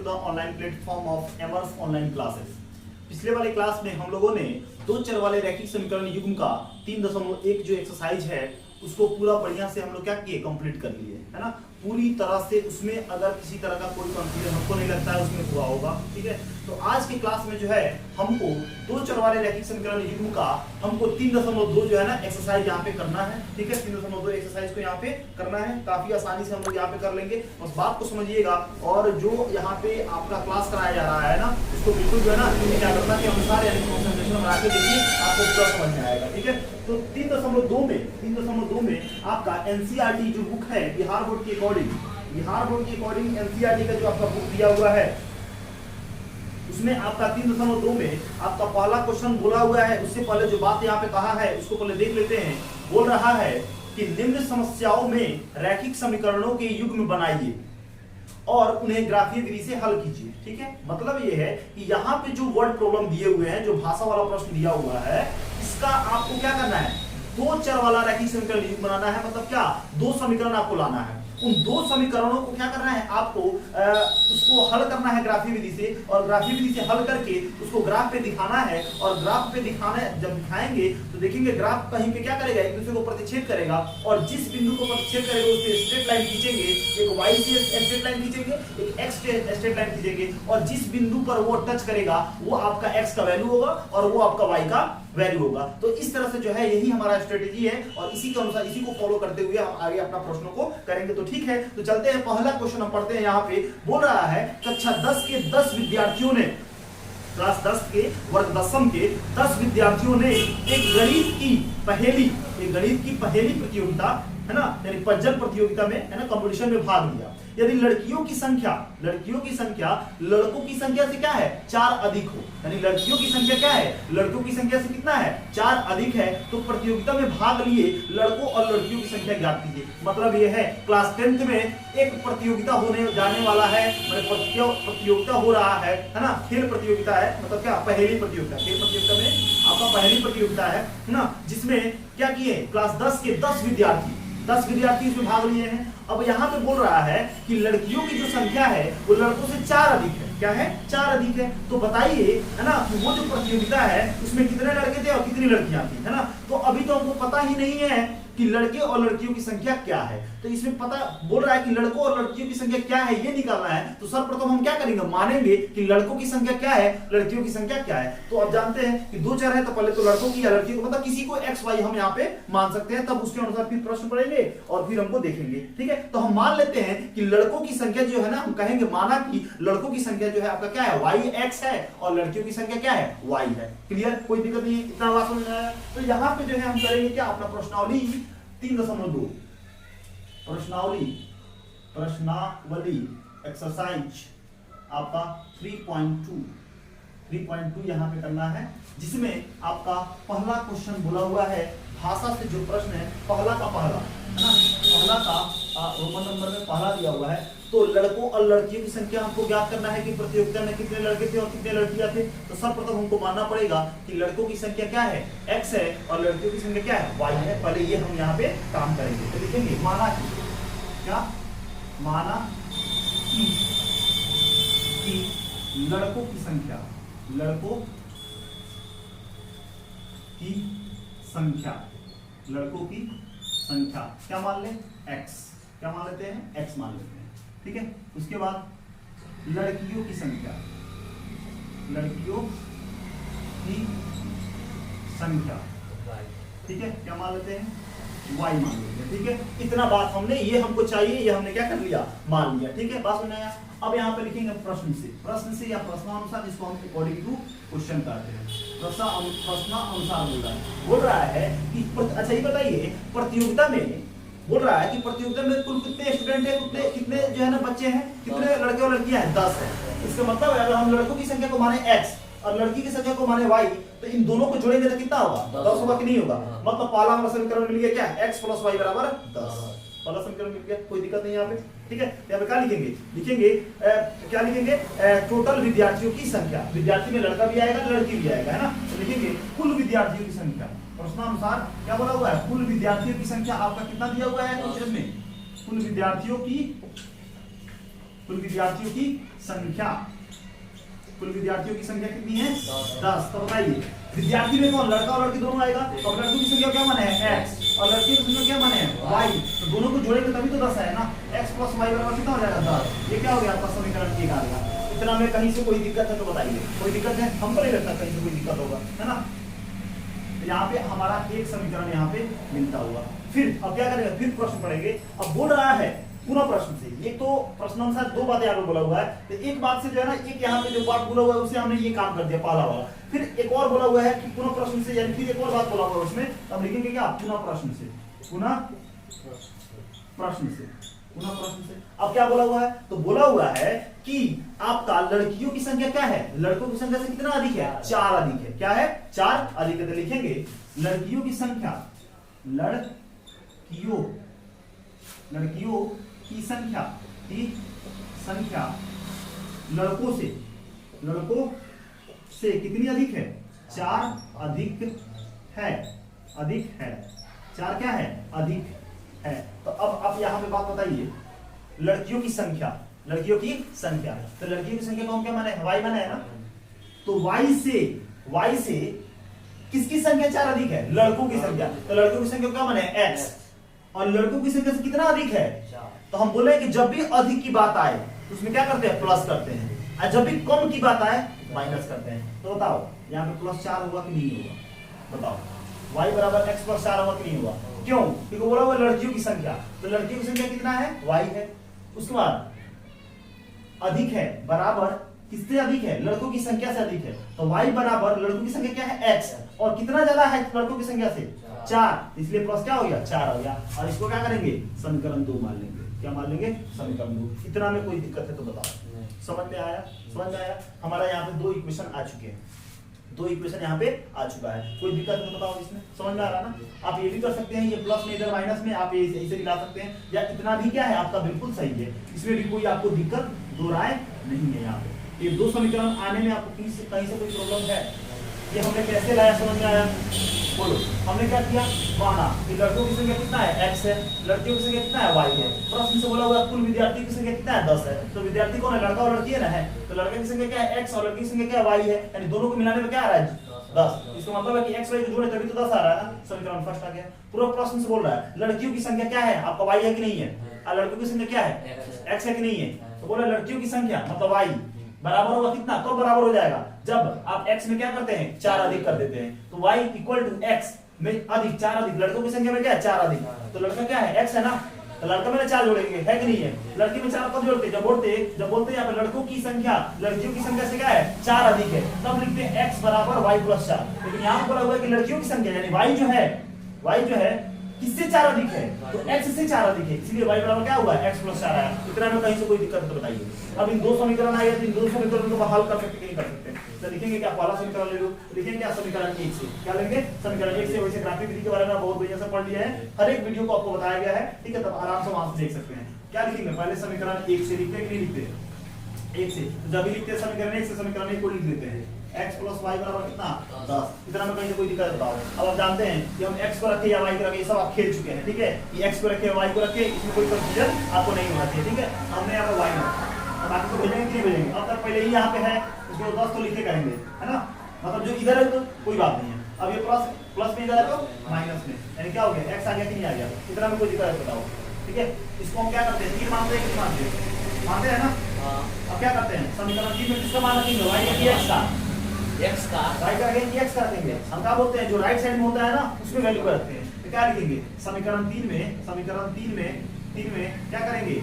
The online platform of एमर्स online classes. पिछले वाले क्लास में हम लोगों ने दो चर वाले रैखिक समीकरण युग्म का 3.1 जो एक्सरसाइज है उसको पूरा बढ़िया से हम लोग क्या किए, कंप्लीट कर लिए, है ना। पूरी तरह से उसमें अगर किसी तरह का कोई कंफ्यूजन हमको नहीं लगता है उसमें हुआ होगा, ठीक है। तो आज की क्लास में जो है हमको दो चर वाले रैखिक समीकरण युग्म का हमको 3.2 जो है ना एक्सरसाइज यहाँ पे करना है, ठीक है। 3.2 एक्सरसाइज को यहाँ पे करना है, काफी आसानी से हम लोग यहाँ पे कर लेंगे। बस बात को समझिएगा और जो यहाँ पे आपका क्लास कराया जा रहा है ना उसको बिल्कुल जो है ना क्या करना के अनुसार यानी कंसंट्रेशन बना के देखिए, आपको पूरा समझ में आएगा, ठीक है। तो 3.2 में आपका एनसीईआरटी जो बुक है बिहार बोर्ड के अकॉर्डिंग एनसीईआरटी का जो आपका बुक दिया हुआ है उसमें आपका 3.2 में आपका पहला क्वेश्चन बोला हुआ है। उससे पहले जो बात यहाँ पे कहा है उसको पहले देख लेते हैं। बोल रहा है कि निम्न समस्याओं में रैखिक समीकरणों के युग्म बनाइए और उन्हें ग्राफीय विधि से हल कीजिए, ठीक है। मतलब ये है कि यहाँ पे जो वर्ड प्रॉब्लम दिए हुए हैं, जो भाषा वाला प्रश्न दिया हुआ है, इसका आपको क्या करना है, दो चर वाला रैखिक समीकरण युग्म बनाना है। मतलब क्या, दो समीकरण आपको लाना है। उन दो समीकरणों को क्या करना है, आपको उसको हल करना है ग्राफीय विधि से, और ग्राफीय विधि से हल करके उसको ग्राफ पे दिखाना है। और ग्राफ पे दिखाना, जब दिखाएंगे तो देखेंगे ग्राफ कहीं पे क्या करेगा, एक दूसरे को प्रतिच्छेद करेगा, और जिस बिंदु को प्रतिच्छेद करेगा उस पे स्ट्रेट लाइन खींचेंगे, एक वाई से स्ट्रेट लाइन खींचेंगे, एक एक्स से स्ट्रेट लाइन खींचेंगे, और जिस बिंदु पर वो टच करेगा वो आपका एक्स का वैल्यू होगा और वो आपका वाई का वैल्यू होगा। तो इस तरह से जो है यही हमारा स्ट्रेटेजी है, और इसी के अनुसार इसी को फॉलो करते हुए हम आगे अपना प्रश्नों को करेंगे। तो ठीक है, तो चलते हैं, पहला क्वेश्चन हम पढ़ते हैं। यहाँ पे बोल रहा है कक्षा 10 के 10 विद्यार्थियों ने, क्लास 10 के वर्ग 10वीं के 10 विद्यार्थियों ने एक गणित की पहेली प्रतियोगिता, है ना, यानी पजल प्रतियोगिता में, है ना, कंपटीशन में भाग लिया। यदि लड़कियों की संख्या लड़कों की संख्या से क्या है, 4 अधिक हो, यानी लड़कियों की संख्या क्या है, लड़कों की संख्या से कितना है, 4 अधिक है, तो प्रतियोगिता में भाग लिए लड़कों और लड़कियों की संख्या ज्ञात कीजिए। मतलब यह है क्लास 10th में एक प्रतियोगिता होने जाने वाला है, प्रतियोगिता हो रहा है ना, खेल प्रतियोगिता है, मतलब क्या, पहेली प्रतियोगिता। खेल प्रतियोगिता में आपका पहेली प्रतियोगिता है ना, जिसमें क्या किए, क्लास 10 के 10 विद्यार्थी इसमें भाग लिए हैं। अब यहाँ पे बोल रहा है कि लड़कियों की जो संख्या है वो लड़कों से 4 अधिक है। क्या है, 4 अधिक है। तो बताइए, है ना, कि वो जो प्रतियोगिता है उसमें कितने लड़के थे और कितनी लड़कियां थी, है ना। तो अभी तो हमको पता ही नहीं है कि लड़के और लड़कियों की संख्या क्या है। तो इसमें पता बोल रहा है कि लड़कों और लड़कियों की संख्या क्या है ये निकालना है। तो सर्वप्रथम हम क्या करेंगे, मानेंगे कि लड़कों की संख्या क्या है, लड़कियों की संख्या क्या है। तो अब जानते हैं कि दो चर है, तो पहले तो लड़कों की या लड़कियों को, मतलब किसी को एक्स वाई हम यहाँ पे मान सकते हैं, तब उसके अनुसार फिर प्रश्न पढ़ेंगे और फिर हमको देखेंगे, ठीक है। तो हम मान लेते हैं कि लड़कों की संख्या जो है ना, हम कहेंगे, माना कि लड़कों की संख्या जो है आपका क्या है, वाई एक्स है, और लड़कियों की संख्या क्या है, वाई है। क्लियर, कोई दिक्कत नहीं, इतना बात समझ में आया। तो यहाँ पे जो है हम करेंगे क्या, अपना प्रश्नावली 3.2 प्रश्नावली एक्सरसाइज आपका 3.2 यहाँ पे करना है, जिसमें आपका पहला क्वेश्चन बोला हुआ है, भाषा से जो प्रश्न है, पहला का पहला, है ना, पहला का रोमन नंबर में पहला दिया हुआ है। तो लड़कों और लड़कियों की संख्या हमको ज्ञात करना है कि प्रतियोगिता में कितने लड़के थे और कितने लड़कियां थे। तो सर्वप्रथम हमको मानना पड़ेगा कि लड़कों की संख्या क्या है, x है, और लड़कियों की संख्या क्या है, y है। पहले ये हम यहाँ पे काम करेंगे। तो लिखेंगे माना कि क्या, माना कि लड़कों की संख्या क्या मान ले, x, क्या मान लेते हैं, x मान लेते हैं, ठीक है। उसके बाद लड़कियों की संख्या ठीक है, क्या मान लेते हैं, y मान लेते हैं, ठीक है। इतना बात हमने, ये हमको चाहिए, ये हमने क्या कर लिया, मान लिया, ठीक है। बात समझ आया। अब यहाँ पे लिखेंगे प्रश्न से या प्रश्नानुसार, जिसको हम अकॉर्डिंग टू क्वेश्चन कहते हैं, प्रश्नानुसार बोल रहा है कि अच्छा ये बताइए, प्रतियोगिता में बोल रहा है कि प्रतियोगिता में कुल कितने स्टूडेंट है, कितने जो है ना बच्चे हैं, कितने लड़के और लड़कियां हैं, 10 है। इसका मतलब है अगर हम लड़कों की संख्या को माने x और लड़की की संख्या को माने y, तो इन दोनों को जोड़ेंगे तो कितना होगा, 10 होगा कि नहीं होगा। मतलब पहला हमारा समीकरण मिल गया क्या, x + y = 10। पहला समीकरण मिल गया, कोई दिक्कत नहीं यहाँ पे, ठीक है। यहाँ पे क्या लिखेंगे, क्या लिखेंगे, टोटल विद्यार्थियों की संख्या, विद्यार्थी में लड़का भी आएगा लड़की भी आएगा, है ना। तो लिखेंगे कुल विद्यार्थियों की संख्या, प्रश्नानुसार क्या बोला हुआ है, कुल विद्यार्थियों की संख्या आपका कितना दिया हुआ है क्वेश्चन में, कुल विद्यार्थियों की कुल विद्यार्थियों की संख्या, कुल विद्यार्थियों की संख्या कितनी है 10। तो बताइए विद्यार्थी में कौन, लड़का और लड़की दोनों आएगा, और लड़कों की संख्या क्या माने है x और लड़कियों की संख्या क्या माने है y, तो दोनों को जोड़ेंगे तभी तो 10 है ना। x + y बराबर कितना हो जाएगा 10। ये क्या हो गया आपका समीकरण 1 आ गया। इतना में कहीं से कोई दिक्कत है तो बताइए, कोई दिक्कत है, हमको नहीं लगता कहीं से कोई दिक्कत होगा, है ना। यहाँ पे हमारा एक समीकरण यहाँ पे मिलता हुआ। फिर अब क्या करेंगे, फिर प्रश्न पढ़ेंगे। अब बोल रहा है पूरा प्रश्न से, ये तो प्रश्न अनुसार दो बातें यहाँ पे बोला हुआ है, तो एक बात से जो है ना, एक यहाँ पे जो बात बोला हुआ है उससे हमने ये काम कर दिया पहला वाला। फिर एक और बोला हुआ है कि पुनः प्रश्न से, यानी फिर एक और बात बोला हुआ है उसमें, अब लिखेंगे क्या पुनः प्रश्न से, पुनः प्रश्न से, पुनः प्रश्न से। अब क्या बोला हुआ है, तो बोला हुआ है कि आपका लड़कियों की संख्या क्या है, लड़कों की संख्या से कितना अधिक है 4 अधिक है। क्या है 4 अधिक है। तो लिखेंगे लड़कियों की संख्या, लड़कियों की संख्या लड़कों से कितनी अधिक है 4 अधिक है, 4 क्या है अधिक है। तो अब यहाँ पे बात बताइए, लड़कियों की संख्या, तो लड़कियों की संख्या को हम क्या माने y माने है ना। तो y से किसकी संख्या 4 अधिक है, लड़कों की संख्या। तो लड़कों की संख्या क्या माने x, और लड़कों की संख्या से कितना अधिक है। तो हम बोले कि जब भी अधिक की बात आए तो उसमें क्या करते हैं प्लस करते हैं, और जब भी कम की बात आए माइनस करते हैं। तो बताओ यहाँ पे +4 होगा कि नहीं होगा, बताओ y बराबर x + 4 होगा कि नहीं होगा। क्यों, क्योंकि बोला हुआ लड़कियों की संख्या, तो लड़कियों की संख्या कितना है y है। उसके बाद अधिक है बराबर किससे अधिक है, लड़कों की संख्या से अधिक है। तो y बराबर लड़कों की संख्या क्या है x, और कितना ज्यादा है लड़कों की संख्या से 4, इसलिए प्लस क्या हो गया 4 हो गया। और इसको क्या करेंगे समीकरण 2 मान लेंगे। क्या मान लेंगे समीकरण 2। इतना में कोई दिक्कत है तो बताओ, समझ में आया, समझ में आया। हमारा यहाँ पे 2 इक्वेशन आ चुके हैं, 2 इक्वेशन यहाँ पे आ चुका है। कोई दिक्कत नहीं बताओ, इसमें समझ में आ रहा ना। आप ये भी कर सकते हैं, ये प्लस में इधर माइनस में आप ये ऐसे भी ला सकते हैं, या इतना भी क्या है आपका बिल्कुल सही है, इसमें भी कोई आपको दिक्कत दो राय नहीं है। यहाँ पे ये 2 समीकरण आने में आपको कहीं से कोई प्रॉब्लम है। ये हमने कैसे लाया समझ में आया, बोलो। हमने क्या किया, माना कि लड़कों की संख्या कितना है x है, लड़कियों की संख्या कितना है y है। प्रश्न से बोला हुआ कुल विद्यार्थी की संख्या कितना है 10 है। तो विद्यार्थी कौन है, लड़का और लड़की है ना, है। तो लड़के की संख्या क्या है x और लड़की की संख्या क्या है y है, यानी दोनों को मिलाने में क्या आ रहा है 10। इसका मतलब है कि x y को जोड़े तभी तो 10 आ रहा है ना। समीकरण फर्स्ट आ गया। पूरा प्रश्न से बोल रहा है लड़कियों की संख्या क्या है आपका y है कि नहीं है, और लड़कों की संख्या क्या है x है कि नहीं है। तो बोला लड़कियों की संख्या मतलब y बराबर होगा कितना, कब बराबर हो जाएगा, जब आप x में क्या करते हैं 4 अधिक कर देते हैं। तो y = x में अधिक 4 अधिक, लड़कों की संख्या में क्या है 4 अधिक, तो लड़का क्या है x है ना। तो लड़का में 4 जोड़ेंगे, है कि नहीं है। लड़की में 4 कब जोड़ते, जब बोलते यहाँ पे लड़कों की संख्या लड़कियों की संख्या से क्या है 4 अधिक है, तब लिखते हैं x बराबर y + 4। लेकिन यहाँ बोला हुआ है कि लड़कियों की संख्या यानी y जो है किससे 4 अधिक है, तो x से 4 अधिक है, इसलिए y बराबर क्या हुआ x + 4 आया। इतना में कहीं से कोई दिक्कत तो बताइए। अब इन 2 समीकरण आए, इन 2 समीकरण को हल कर सकते कि नहीं कर सकते। तो लिखेंगे क्या, पहला समीकरण ले लो, लिखेंगे क्या समीकरण 1 से, क्या लेंगे समीकरण 1 से। वैसे ग्राफिक विधि के बारे में बहुत बढ़िया से पढ़ लिया है, हर एक वीडियो को आपको बताया गया है, ठीक है। तब आराम से वहां से देख सकते हैं। क्या लिखेंगे, पहले समीकरण 1 से लिखते हैं कि नहीं लिखते, 1 से। तो जब भी लिखते हैं समीकरण 1 से, समीकरण 1 को लिख देते हैं x + y बराबर कितना 10। इतना में कहीं से कोई दिक्कत बताओ। अब आप जानते हैं कि हम x को रखे या y को रखे, ये सब आप खेल चुके हैं, ठीक है। कि x को रखे y को रखे, इसमें कोई कंफ्यूजन आपको नहीं होना चाहिए, ठीक है। हमने यहाँ पे y रखा, अब आपको भेजेंगे कि नहीं भेजेंगे, अब तक पहले ही यहाँ पे है, उसको 10 तो लिखे करेंगे, है ना। मतलब जो इधर है तो कोई बात नहीं है। अब ये प्लस में इधर है तो माइनस में, यानी क्या हो गया x आ गया कि नहीं आ गया, इतना में कोई दिक्कत बताओ, ठीक है। इसको हम क्या करते हैं, 3 मानते हैं कि नहीं मानते हैं ना। अब क्या करते हैं, समीकरण 3 में किसका मान रखेंगे, y या x का, x का राइट रखेंगे x का रखेंगे। हम क्या बोलते हैं, जो राइट साइड में होता है ना उसमें वैल्यू को रखते हैं। तो क्या लिखेंगे समीकरण 3 में क्या करेंगे,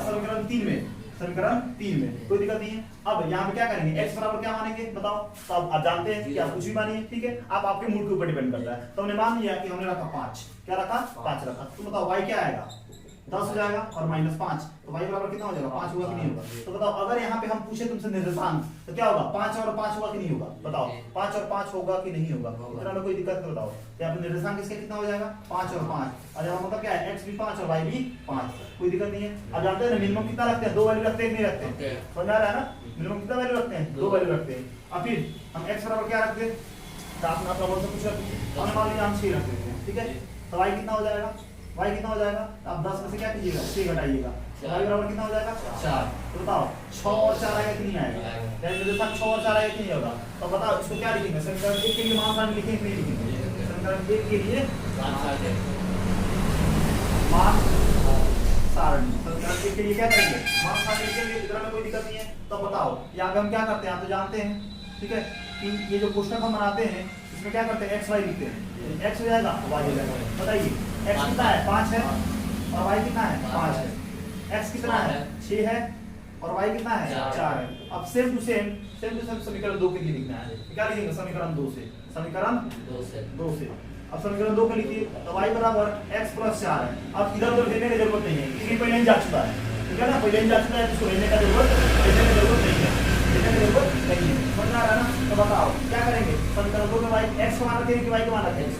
समीकरण 3 में कोई दिक्कत नहीं है। अब यहाँ पे क्या करेंगे, x बराबर क्या मानेंगे बताओ। तो आप जानते हैं कि आप कुछ भी मानिए, ठीक है। आप आपके मूड के ऊपर डिपेंड करता है। तो हमने मान लिया कि हमने रखा 5, क्या रखा 5 रखा। तो बताओ y क्या आएगा 10 हो जाएगा और -5, तो y बराबर कितना हो जाएगा 5 होगा कि नहीं होगा। तो बताओ अगर यहाँ पे हम पूछे तुमसे निर्देशांक तो क्या होगा 5 और 5 होगा कि नहीं होगा, बताओ 5 और 5 होगा कि नहीं होगा। इतना में कोई दिक्कत नहीं, बताओ यहाँ पे निर्देशांक इसका कितना हो जाएगा 5 और 5, और यहाँ मतलब क्या है x भी 5 और y भी 5, कोई दिक्कत नहीं है। अब जानते हैं मिनिमम कितना रखते हैं, 2 वैल्यू रखते हैं कि नहीं रखते हैं, समझ आ रहा है ना। मिनिमम कितना वैल्यू रखते हैं, 2 वैल्यू रखते हैं। अब फिर हम x बराबर क्या रखते हैं, तो आपने अपना बोल से कुछ रखते हैं, हमने मान लिया हम 6 रख देते हैं, ठीक है। तो y कितना हो जाएगा, y कितना हो जाएगा, आप 10 में से क्या कीजिएगा 6 घटाइएगा, y बराबर कितना हो जाएगा 4। तो बताओ 6 और 4 आएगा कि नहीं आएगा, यानी मेरे साथ 6 और 4 आएगा कि नहीं होगा। तो बताओ इसको क्या लिखेंगे, समीकरण 1 के लिए मान सारणी लिखेंगे कि नहीं लिखेंगे, समीकरण 1 के लिए मान सारणी, समीकरण 1 के लिए क्या करेंगे, मान सारणी लिखेंगे, इतना में कोई दिक्कत नहीं है। तो बताओ यहाँ पे हम क्या करते हैं, आप तो जानते हैं, ठीक है, कि ये जो क्वेश्चन हम बनाते हैं इसमें क्या करते हैं, एक्स वाई लिखते हैं, एक्स हो जाएगा वाई हो जाएगा। बताइए एक्स कितना है 5 है और वाई कितना है 5 है, एक्स कितना है 6 है और वाई कितना है 4 है। अब सेम टू सेम समीकरण 2 के लिए लिखना है, क्या लिखेंगे, समीकरण 2 से, समीकरण 2 से। अब समीकरण 2 के लिखिए, तो y बराबर x + 4 है। अब इधर उधर भेजने की जरूरत नहीं है, क्योंकि पहले ही जा चुका है, ठीक है ना, पहले ही जा चुका है, इसको भेजने का जरूरत नहीं है, समझ आ रहा है ना। तो बताओ क्या करेंगे, समीकरण 2 में y x का मान रखेंगे कि y का मान रखेंगे, x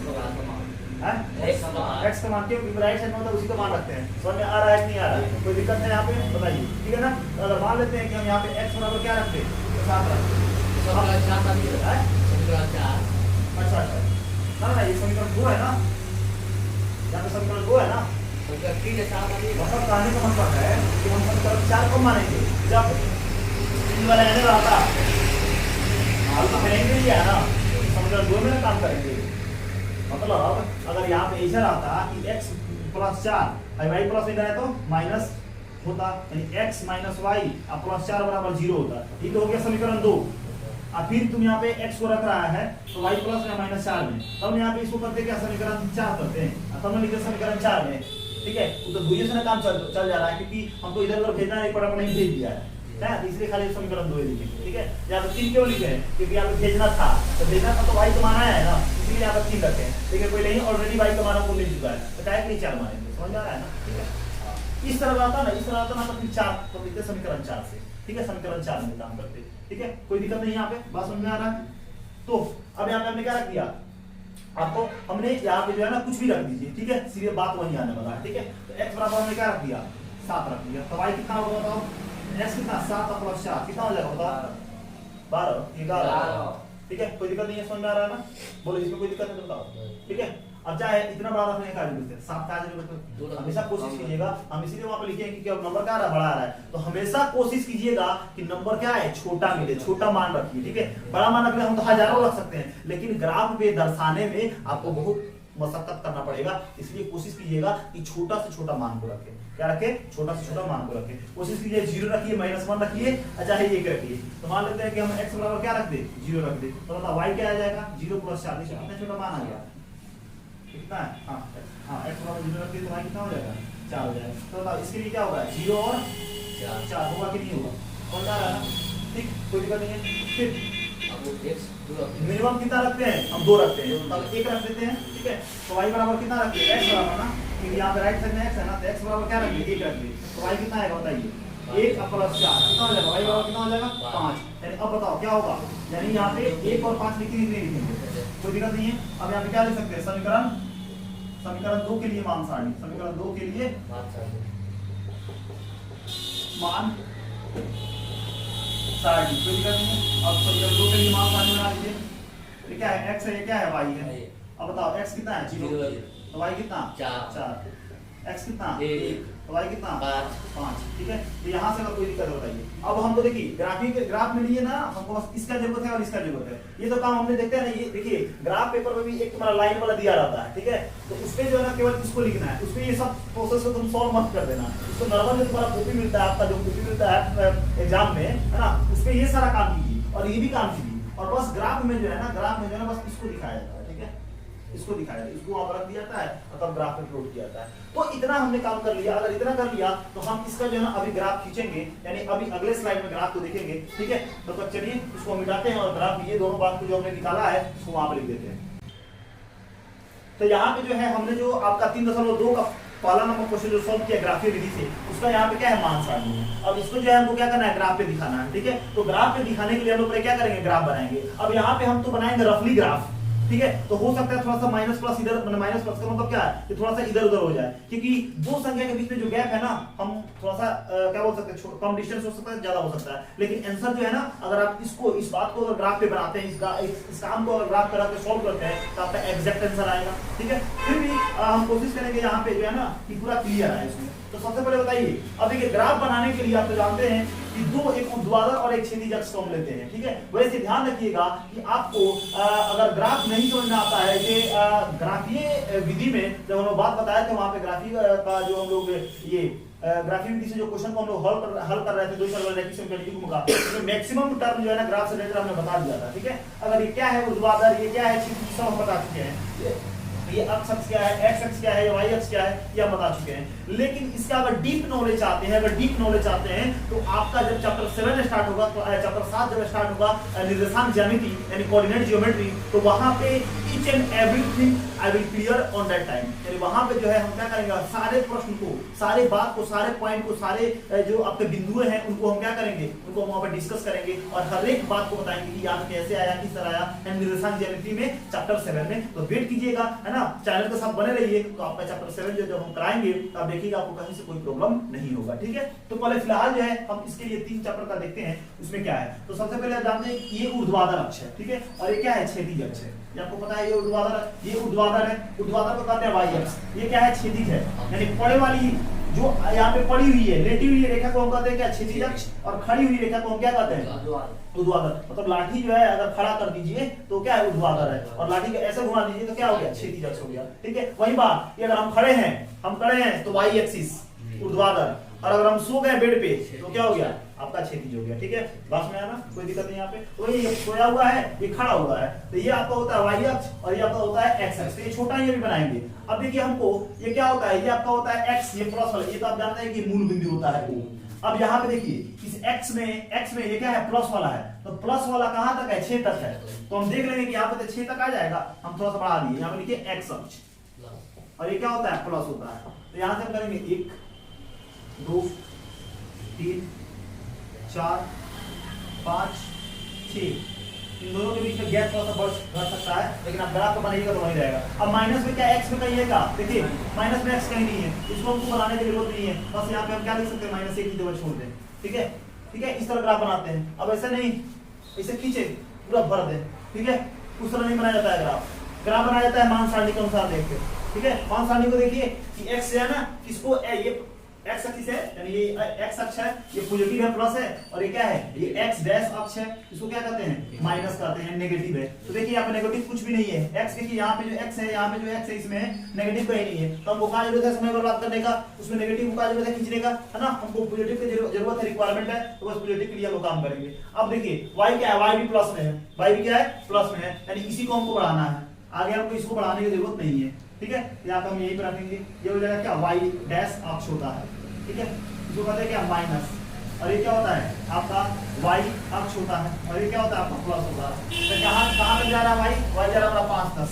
का मान, क्योंकि राइट साइड में होता है उसी का मान रखते हैं। समझ में आ रहा है कि नहीं आ रहा है, कोई दिक्कत है यहाँ पे, बताइए, ठीक है ना। तो अगर मान लेते हैं कि हम यहाँ पे x बराबर क्या रखते हैं, 7 रखते हैं, अच्छा ना, ये समीकरण 2 है ना, यहाँ पे समीकरण 2 है ना, मतलब कहने का मतलब है कि हम समीकरण 4 को मानेंगे जब इन वाला एंगल आता है ना, समीकरण 2 में काम करेंगे। मतलब अगर यहाँ पे ऐसा आता कि x + 4 y प्लस इधर है तो माइनस होता, यानी x - y + 4 बराबर 0 होता, ये तो हो गया समीकरण 2। अब फिर तुम यहाँ पे x को रख रहा है तो y प्लस या -4 में, तब यहाँ पे इसको करते क्या, समीकरण 4 करते हैं, तब हम लिखते समीकरण 4 में, ठीक है। तो दुइये से काम चल जा रहा है, क्योंकि हमको इधर उधर भेजना नहीं पड़ा, नहीं भेज दिया है, इसलिए खाली समीकरण 2 लिखे, ठीक है। यहाँ पे 3 क्यों लिखे हैं, क्योंकि यहाँ पे भेजना था, तो भेजना था तो y का मान आया है ना, इसलिए यहाँ पे 3 रखे हैं, ठीक है। पहले ही ऑलरेडी y का मान हमको मिल चुका है, तो क्या नहीं 4 मानेंगे, समझ आ रहा है ना, ठीक है। इस तरह आता ना, इस तरह आता ना, तो फिर 4 तो लिखते समीकरण 4 से, ठीक है, समीकरण 4 में काम करते, ठीक है, कोई दिक्कत नहीं। यहाँ पे बात समझ में आ रहा है। तो अब यहाँ पे हमने क्या रख दिया, आपको हमने यहाँ पे जो है ना कुछ भी रख दीजिए, ठीक है, सीधे बात वही आने वाला है, ठीक है। तो x बराबर हमने क्या रख दिया, 7 रख दिया, तो y कितना होगा बताओ, x कितना 7 + 4 कितना हो जाएगा बताओ, 12 11, ठीक है, कोई दिक्कत नहीं है, समझ में आ रहा है ना, बोलो इसमें कोई दिक्कत नहीं, बताओ, ठीक है। अब चाहे इतना बड़ा रखने का जरूरत है, 7 का जरूरत है, हमेशा कोशिश कीजिएगा, हम इसीलिए वहां पे लिखे कि अब नंबर क्या आ रहा है, बड़ा आ रहा है, तो हमेशा कोशिश कीजिएगा कि नंबर क्या है, छोटा मिले, छोटा मान रखिए, ठीक है। बड़ा मान रखने हम तो हजारों रख सकते हैं, लेकिन ग्राफ पे दर्शाने में आपको बहुत मशक्कत करना पड़ेगा, इसलिए कोशिश कीजिएगा कि छोटा से छोटा मान को रखें, क्या रखें, छोटा से छोटा मान को रखें। कोशिश कीजिए 0 रखिए, -1 रखिए, चाहे 1 रखिए। तो मान लेते हैं कि हम x बराबर क्या रख दे, 0 रख दे, तो बताओ y क्या आ जाएगा, 0 + 4, कितना छोटा मान आ गया, कितना है, हाँ x बराबर 0 रख दे तो y कितना हो जाएगा, 4 हो जाएगा। तो बताओ इसके लिए क्या होगा, 0 और 4 होगा कि नहीं होगा, कौन सा रहा ना, ठीक, कोई दिक्कत नहीं है। फिर मिनिमम कितना रखते हैं, हम 2 रखते हैं, तब 1 रख देते हैं, ठीक है। तो y बराबर कितना रखिए, x बराबर ना, क्योंकि यहाँ पे राइट साइड में x है ना, तो x बराबर क्या रखिए, 1 रखिए, तो y कितना आएगा बताइए, 1 + 4 कितना हो जाएगा, y बराबर कितना हो जाएगा 5। यानी अब बताओ क्या होगा, यानी यहाँ पे 1 और 5 लिखेंगे कि नहीं लिखेंगे, कोई दिक्कत नहीं है। अब यहाँ पे क्या लिख सकते हैं, समीकरण 2 के लिए मान सारणी, समीकरण 2 के लिए मान सारणी, कोई दिक्कत नहीं है। अब समीकरण 2 के लिए मान सारणी बना लीजिए, ये क्या है, x है, ये क्या है, y है। अब बताओ x कितना है, 0, तो y कितना 4, x कितना 1, तो y कितना 5, ठीक है। तो यहाँ से अगर कोई दिक्कत बताइए। अब हमको देखिए ग्राफ में लिए ना, हमको बस इसका जरूरत है और इसका जरूरत है, ये तो काम हमने देखते हैं ना। ये देखिए ग्राफ पेपर में भी एक तुम्हारा लाइन वाला दिया रहता है, ठीक है, तो उसपे जो है ना केवल इसको लिखना है, उसपे ये सब प्रोसेस को तुम सॉल्व मत कर देना। उसको नॉर्मल जो तुम्हारा कॉपी मिलता है, आपका जो कॉपी मिलता है एग्जाम में, है ना, उसपे ये सारा काम कीजिए और ये भी काम कीजिए, और बस ग्राफ में जो है ना, बस इसको दिखाया जाता है, ठीक है, इसको दिखाया जाता है, इसको वहां पर रख दिया जाता है और तब ग्राफ पे प्लॉट किया जाता है। तो इतना हमने काम कर लिया। अगर इतना कर लिया तो हम इसका जो है ना अभी ग्राफ खींचेंगे, यानी अभी अगले स्लाइड में ग्राफ को देखेंगे, ठीक है। तो चलिए इसको मिटाते हैं और ग्राफ ये दोनों बात को जो हमने निकाला है उसको वहां पर लिख देते हैं। तो यहाँ पे जो है हमने जो आपका 3.2 का पहला नंबर क्वेश्चन जो सॉल्व किया ग्राफीय विधि से, उसका यहाँ पे क्या है, मान सारणी है। अब इसको जो है हमको क्या करना है, ग्राफ पे दिखाना है, ठीक है। तो ग्राफ पे दिखाने के लिए हम लोग क्या करेंगे, ग्राफ बनाएंगे। अब यहाँ पे हम तो बनाएंगे रफली ग्राफ, ठीक है। तो हो सकता है थोड़ा सा माइनस प्लस इधर, माइनस प्लस का मतलब क्या है कि थोड़ा सा इधर उधर हो जाए, क्योंकि दो संख्या के बीच में जो गैप है ना, हम थोड़ा सा क्या बोल सकते हैं, कम डिस्टेंस हो सकता है, ज्यादा हो सकता है, लेकिन आंसर जो है ना, अगर आप इसको इस बात को अगर ग्राफ पे बनाते हैं, इस काम को अगर ग्राफ पे रख के सॉल्व करते हैं तो आपका एग्जैक्ट आंसर आएगा, ठीक है। फिर भी हम कोशिश करेंगे यहाँ पे जो है ना कि पूरा क्लियर आए इसमें। तो सबसे पहले बताइए, अब देखिए ग्राफ बनाने के लिए आप तो जानते हैं कि दो, एक ऊर्ध्वाधर और एक क्षैतिज अक्ष को हम लेते हैं, ठीक है। वैसे ध्यान रखिएगा कि आपको अगर ग्राफ नहीं समझ में आता है कि ग्राफीय विधि में जब हम लोग बात बताए थे वहां पे ग्राफी का जो हम लोग ये ग्राफीय विधि से जो क्वेश्चन को हम लोग हल कर रहे थे, दो चर वाले रैखिक समीकरण युग्म का, तो मैक्सिमम टर्म जो है ना ग्राफ से रिलेटेड हमने बता दिया था, ठीक है। अगर ये क्या है ऊर्ध्वाधर, ये क्या है क्षैतिज, सब हम बता चुके हैं। ये अक्ष क्या है, एक्स अक्ष क्या है, वाई अक्ष क्या है, ये हम बता चुके हैं। लेकिन इसका अगर डीप नॉलेज चाहते हैं, अगर डीप नॉलेज चाहते हैं तो आपका जब चैप्टर 7 स्टार्ट होगा, तो चैप्टर 7 जब स्टार्ट होगा निर्देशांक ज्यामिति यानी कोऑर्डिनेट ज्योमेट्री, तो वहां पे each and everything I will clear on that time. यानी वहां पे जो है हम क्या करेंगे, सारे प्रश्न को, सारे बात को, सारे पॉइंट को, सारे जो आपके बिंदु हैं उनको हम क्या करेंगे, उनको वहां पर डिस्कस करेंगे और हर एक बात को बताएंगे कि यहाँ कैसे आया, किस तरह आया निर्देशांक ज्यामिति में चैप्टर 7 में। तो वेट कीजिएगा, है ना, चैनल के साथ बने रहिए। तो आपका चैप्टर 7 जो जब हम कराएंगे तो आप देखिएगा आपको कहीं से कोई प्रॉब्लम नहीं होगा, ठीक है। तो पहले फिलहाल जो है हम इसके लिए 3 चैप्टर का देखते हैं, उसमें क्या है। तो सबसे पहले आप जानते हैं ये ऊर्ध्वाधर अक्ष है, ठीक है, और ये क्या है, क्षैतिज अक्ष है। ये आपको पता है ये ऊर्ध्वाधर है, ऊर्ध्वाधर को कहते हैं वाई अक्ष। ये क्या है, क्षैतिज है, यानी पड़े वाली जो यहाँ पे पड़ी हुई है, लेटी हुई रेखा को हम कहते हैं क्या, क्षैतिज अक्ष, और खड़ी हुई रेखा को हम क्या कहते हैं, ऊर्ध्वाधर। मतलब लाठी जो है अगर खड़ा कर दीजिए तो क्या है, ऊर्ध्वाधर है, और लाठी को ऐसे घुमा दीजिए तो क्या हो गया, क्षैतिज अक्ष हो गया, ठीक है। वही बात कि अगर हम खड़े हैं तो वाई एक्सिस ऊर्ध्वाधर, और अगर हम सो गए बेड पे तो क्या हो गया, आपका क्षैतिज हो गया, ठीक है। बस में आना, कोई दिक्कत नहीं यहाँ पे। तो ये सोया हुआ है, ये खड़ा हुआ है, तो ये आपका होता है वाई अक्ष और ये आपका होता है एक्स अक्ष। तो ये छोटा ये भी बनाएंगे। अब देखिए हमको ये क्या होता है, ये आपका होता है एक्स, ये प्लस वाला, ये तो आप जानते हैं कि मूल बिंदु होता है वो। अब यहाँ पे देखिए इस एक्स में ये क्या है, प्लस वाला है, तो प्लस वाला कहां तक है, 6 तक है। तो हम देख लेंगे कि यहाँ पे तो 6 तक आ जाएगा, हम थोड़ा सा बढ़ा दिए, यहाँ पे लिखिए एक्स अक्ष, और ये क्या होता है, प्लस होता है। तो यहाँ से हम करेंगे 1 2 3 4 5 6, इन दोनों के बीच में गैप थोड़ा सा बढ़ सकता है, लेकिन आप ग्राफ को बनाइएगा तो वही रहेगा। अब माइनस में क्या, एक्स में कहीं है, देखिए माइनस में एक्स कहीं नहीं है, इसको हमको बनाने की जरूरत नहीं है। बस यहाँ पे हम क्या लिख सकते हैं, -1 की जगह छोड़ दें, ठीक है, ठीक है। इस तरह ग्राफ बनाते हैं। अब ऐसे नहीं, इसे खींचे पूरा भर दें, ठीक है, उस तरह नहीं बनाया जाता है ग्राफ। ग्राफ बनाया जाता है मान सारणी के अनुसार देख के, ठीक है। मान सारणी को देखिए कि एक्स है ना, किसको ये एक्स अक्ष है, यानी ये एक्स अक्ष है, ये पॉजिटिव है, प्लस है, और ये क्या है, ये एक्स डैश अक्ष है, इसको क्या कहते हैं, माइनस कहते हैं, नेगेटिव है। तो देखिए यहाँ पे नेगेटिव कुछ भी नहीं है, एक्स देखिए यहाँ पे जो एक्स है, यहाँ पे जो एक्स है, इसमें नेगेटिव कहीं नहीं है। तो हमको क्या जरूरत है, समय बर्बाद करने का, उसमें नेगेटिव का जरूरत है खींचने का, है ना। हमको पॉजिटिव की जरूरत है, रिक्वायरमेंट है, तो बस पॉजिटिव के लिए हम काम करेंगे। अब देखिए वाई क्या है, वाई भी प्लस में है, वाई भी क्या है, प्लस में है, यानी इसी को हमको बढ़ाना है, आगे हमको इसको बढ़ाने की जरूरत नहीं है, ठीक है। यहाँ पे हम यही पर रखेंगे, ये हो जाएगा क्या, वाई डैश अक्ष होता है, ठीक है, इसको कहते हैं क्या, माइनस, और ये क्या होता है आपका वाई अक्ष होता है, और ये क्या होता है आपका प्लस होता है। तो कहाँ तक जा रहा है वाई, वाई जा रहा है 5 10,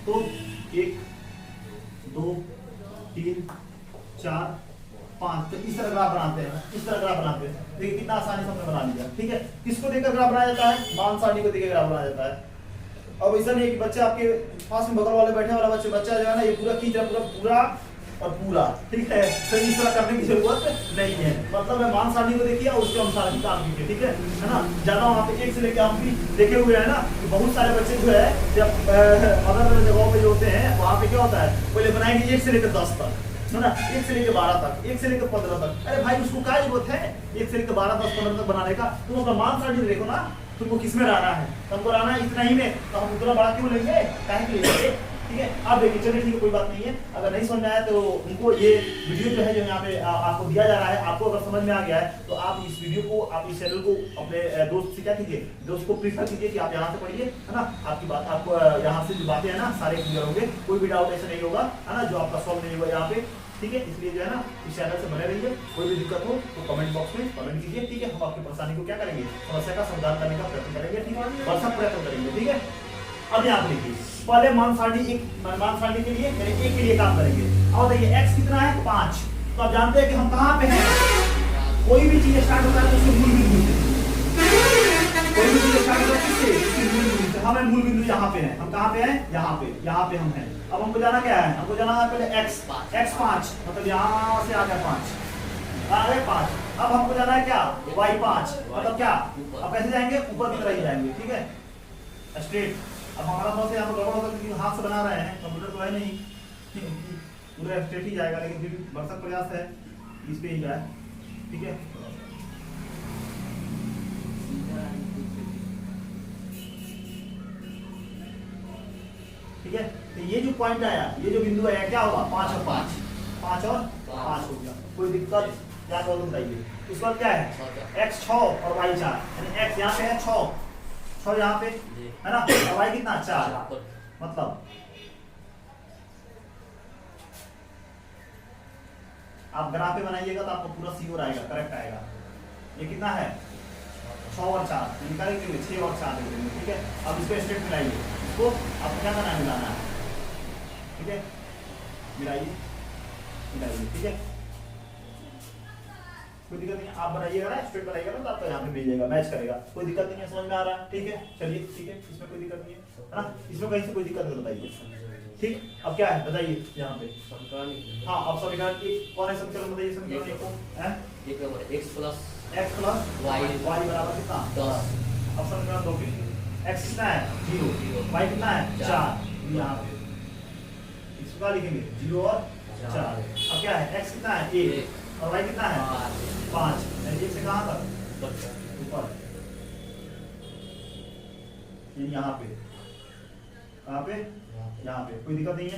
तो 1 2 3 4 5, तो इस तरह ग्राफ बनाते हैं, इस तरह ग्राफ बनाते हैं। देखिए कितना आसानी से हमने बना लिया, ठीक है। किसको देखकर ग्राफ बनाया जाता है, मान सारणी को देखकर ग्राफ बनाया जाता है। अब ऐसा नहीं कि बच्चा आपके पास में बगल वाले बैठे वाला बच्चा जो है ना, ये पूरा खींच रहा, पूरा और पूरा, ठीक है। तो इस तरह करने की जरूरत नहीं है, मतलब मैं मान सारणी को देखिए और उसके अनुसार ही काम कीजिए, ठीक है ना। ज्यादा वहाँ पे 1 से लेकर हम भी देखे हुए हैं ना कि बहुत सारे बच्चे जो है जब अदर जगहों पे जो होते हैं वहाँ पे क्या होता है, पहले बनाएंगे 1 से लेकर 10 तक, है ना, 1 से लेकर 12 तक, 1 से लेकर 15 तक। अरे भाई उसको क्या जरूरत है 1 से लेकर 12 10 15 तक बनाने का, तुम अपना मान सारणी देखो ना, तुमको किसमें रहना है, तुमको रहना है इतना ही में, तो हम उतना बड़ा क्यों लेंगे, काहे के लिए, ठीक है। आप देखिए, चलिए ठीक है, कोई बात नहीं है। अगर नहीं समझ में आया तो उनको ये वीडियो जो है जो यहाँ पे आपको दिया जा रहा है, आपको अगर समझ में आ गया है तो आप इस वीडियो को, आप इस चैनल को अपने दोस्त से क्या कीजिए, दोस्त को प्रीफर कीजिए कि आप यहाँ से पढ़िए, है ना। आपकी बात, आपको यहाँ से जो बातें है ना सारे क्लियर होंगे, कोई भी डाउट ऐसा नहीं होगा, है ना, जो आपका सॉल्व नहीं होगा यहाँ पे, ठीक है। इसलिए जो है ना इस चैनल से बने रहिए। कोई भी दिक्कत हो तो कमेंट बॉक्स में कमेंट कीजिए, ठीक है। हम आपकी परेशानी को क्या करेंगे, समस्या का समाधान करने का प्रयत्न करेंगे, ठीक है, भरसक प्रयत्न करेंगे, ठीक है। अब यहाँ देखिए, पहले मान सारणी के लिए यानी एक के लिए काम करेंगे। अब देखिए x कितना है, 5। तो आप जानते हैं कि हम कहाँ पे हैं, कोई भी चीज स्टार्ट होता है तो उसके मूल बिंदु से, कोई भी चीज स्टार्ट होता है किससे, उसके मूल बिंदु से। हमें मूल बिंदु यहाँ पे है, हम कहाँ पे हैं, यहाँ पे हम हैं। अब हमको जाना क्या है, हमको जाना है पहले x 5, मतलब यहाँ से आ गया 5, आ गए 5। अब हमको जाना है क्या, y 5, मतलब क्या, अब कैसे जाएंगे, ऊपर की तरह ही जाएंगे, ठीक है, स्ट्रेट। अब हमारा थोड़ा सा यहाँ पर गड़बड़ होगा क्योंकि हाथ से बना रहे हैं, कंप्यूटर तो है नहीं, पूरा स्ट्रेट ही जाएगा, लेकिन फिर भरसक प्रयास है इस पे ही जाए, ठीक है। ठीक है, तो ये जो पॉइंट आया, ये जो बिंदु आया, क्या होगा? 5 और 5, 5 और 5 हो गया। कोई दिक्कत क्या करो बताइए। उसके बाद क्या है? x 6 और y 4, यानी x यहाँ पे है 6 यहाँ पे है ना, और y कितना? 4। मतलब आप ग्राफ पे बनाइएगा तो आपको पूरा सी आएगा, करेक्ट आएगा। ये कितना है? 6 और 4 निकालेंगे, 6 और 4 दे देंगे, ठीक है। अब इसको स्ट्रेट मिलाइए, इसको अब क्या करना है? मिलाना है, ठीक है। मिलाइए, ठीक है। कोई दिक्कत नहीं है, आप बनाइएगा ना, स्ट्रेट बनाइएगा ना, तो आपको यहाँ पे मिल जाएगा, मैच करेगा, कोई दिक्कत नहीं है, समझ में आ रहा है? ठीक है, चलिए, ठीक है, इसमें कोई दिक्कत नहीं है ना, इसमें कहीं से कोई दिक्कत नहीं, बताइए। ठीक, अब क्या है बताइए यहाँ पे? हाँ, अब समीकरण एक कौन है? समीकरण बताइए, समीकरण एक को है x प्लस y बराबर कितना? 10। अब समीकरण 2 के x कितना है? 0, y कितना है? 4। यहाँ पे इसको क्या लिखेंगे? 0 और 4। अब क्या है? x कितना है? 1 और y कितना है? 5। एक से कहाँ तक? ऊपर, यहाँ पे, कहाँ पे? यहाँ पे, कोई दिक्कत नहीं है।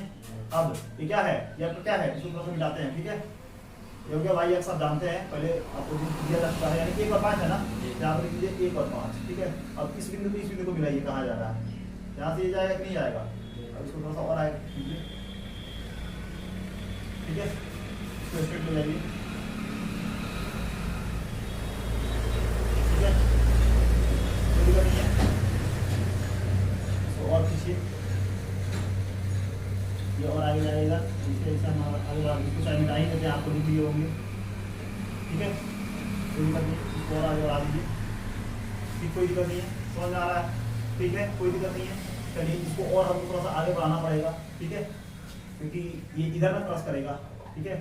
अब ये क्या है? ये आपका क्या है? इसको थोड़ा सा मिलाते हैं, ठीक है। ये हो गया y x, आप जानते हैं, पहले आपको दिया जाता है, यानी 1 और 5 है ना, यहाँ पर लिखिए 1 और 5, ठीक है। अब इस बिंदु को इस बिंदु को मिलाइए, कहाँ जा रहा है? यहाँ से ये जाएगा कि नहीं जाएगा? अब इसको थोड़ा सा और आएगा, ठीक है। इसको स्ट्रेट ले जाइए, ठीक है, कोई दिक्कत नहीं है। इसको और खींचिए, ये और आगे जाएगा, इससे हम आगे इसको चाहे मिटाई करके आपको लिख लिए होंगे, ठीक है। कोई दिक्कत नहीं, इसको और आगे बढ़ा दीजिए, ठीक, कोई दिक्कत नहीं है, समझ में आ रहा है? ठीक है, कोई दिक्कत नहीं है। चलिए, इसको और हमको थोड़ा सा आगे बढ़ाना पड़ेगा, ठीक है, क्योंकि ये इधर में क्रॉस करेगा, ठीक है,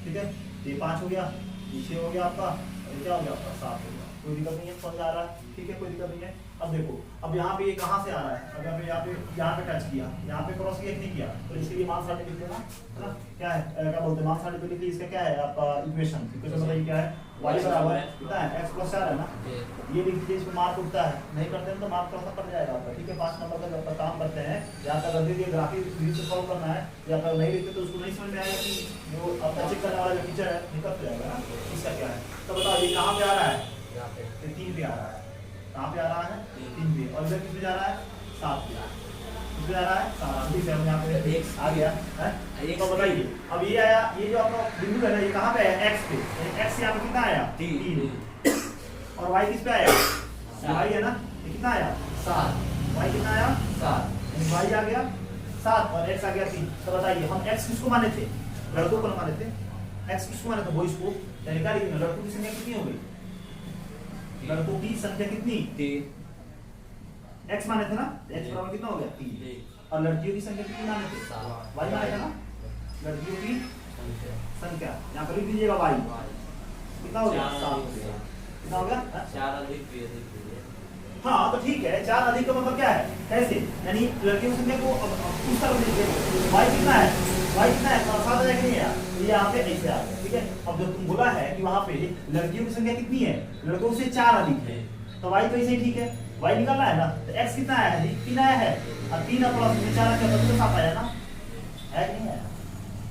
ठीक है। ये 5 हो गया, ये 6 हो गया आपका, और ये क्या हो गया आपका? 7 हो गया। कोई दिक्कत नहीं है, समझ आ रहा है? ठीक है, कोई दिक्कत नहीं है। अब देखो, अब यहाँ पे ये कहाँ से आ रहा है? अगर यहाँ पे टच किया, यहाँ पे क्रॉस किया, नहीं किया, तो इसके लिए मान सर्टिफिकेट लिखते हैं ना, क्या है? क्या बोलते हैं? मान सर्टिफिकेट। इसका क्या है आपका? इक्वेशन बताइए क्या है? y बराबर कितना है? x + 4 है ना, ये लिख दीजिए। इसमें मार्क उठता है, नहीं करते हैं तो मार्क थोड़ा सा पड़ जाएगा आपका, ठीक है। 5 नंबर का जब तक काम करते हैं, या तक गलती ये ग्राफिक विधि से सॉल्व करना है, या तक नहीं लिखते तो उसको नहीं समझ में आएगा कि जो आपका चेक करने वाला जो टीचर है निकल जाएगा ना, इसका क्या है। तो बताओ, ये कहाँ पे आ रहा है? यहाँ पे 3 पे आ रहा है। कहाँ पे आ रहा है? 3 पे। और इधर किस पे जा रहा है? 7 पे। किस पे जा रहा है? 7। ठीक है, हम यहाँ पे x आ गया है। तो बताइए, अब ये आया, ये जो आपका बिंदु है ना, ये कहाँ पे है? x पे। x यहाँ पे कितना आया? 3। और y किस पे आया? y है ना, ये कितना आया? 7। y कितना आया? 7। y आ गया 7 और x आ गया 3। तो बताइए, हम x किसको माने थे? लड़कों को माने थे। x किसको माने थे? बॉयज को। निकाल लीजिए, लड़कों की संख्या कितनी हो गई? लड़कों की संख्या कितनी? 3। x माने थे ना, x बराबर कितना हो गया? 3। और लड़कियों की संख्या कितनी माने थे? y माने थे ना, लड़कियों की संख्या यहाँ पर लिख दीजिएगा y कितना हो गया? 7। कितना हो गया? 4 अधिक। हाँ, तो ठीक है, 4 अधिक का मतलब क्या है? कैसे? यानी लड़कियों की संख्या को उस तरह से लिखिए, y कितना है? y कितना है? 7 आ जाएगा, नहीं है ये यहाँ पे ऐसे आ गया, ठीक है। अब जब तुम बोला है कि वहाँ पे लड़कियों की संख्या कितनी है? लड़कों से 4 अधिक है, तो y तो ऐसे ही ठीक है, y निकालना है ना। तो x कितना आया है? 3 आया है, और 3 प्लस 4 का मतलब 7 आया ना, है कि नहीं आया?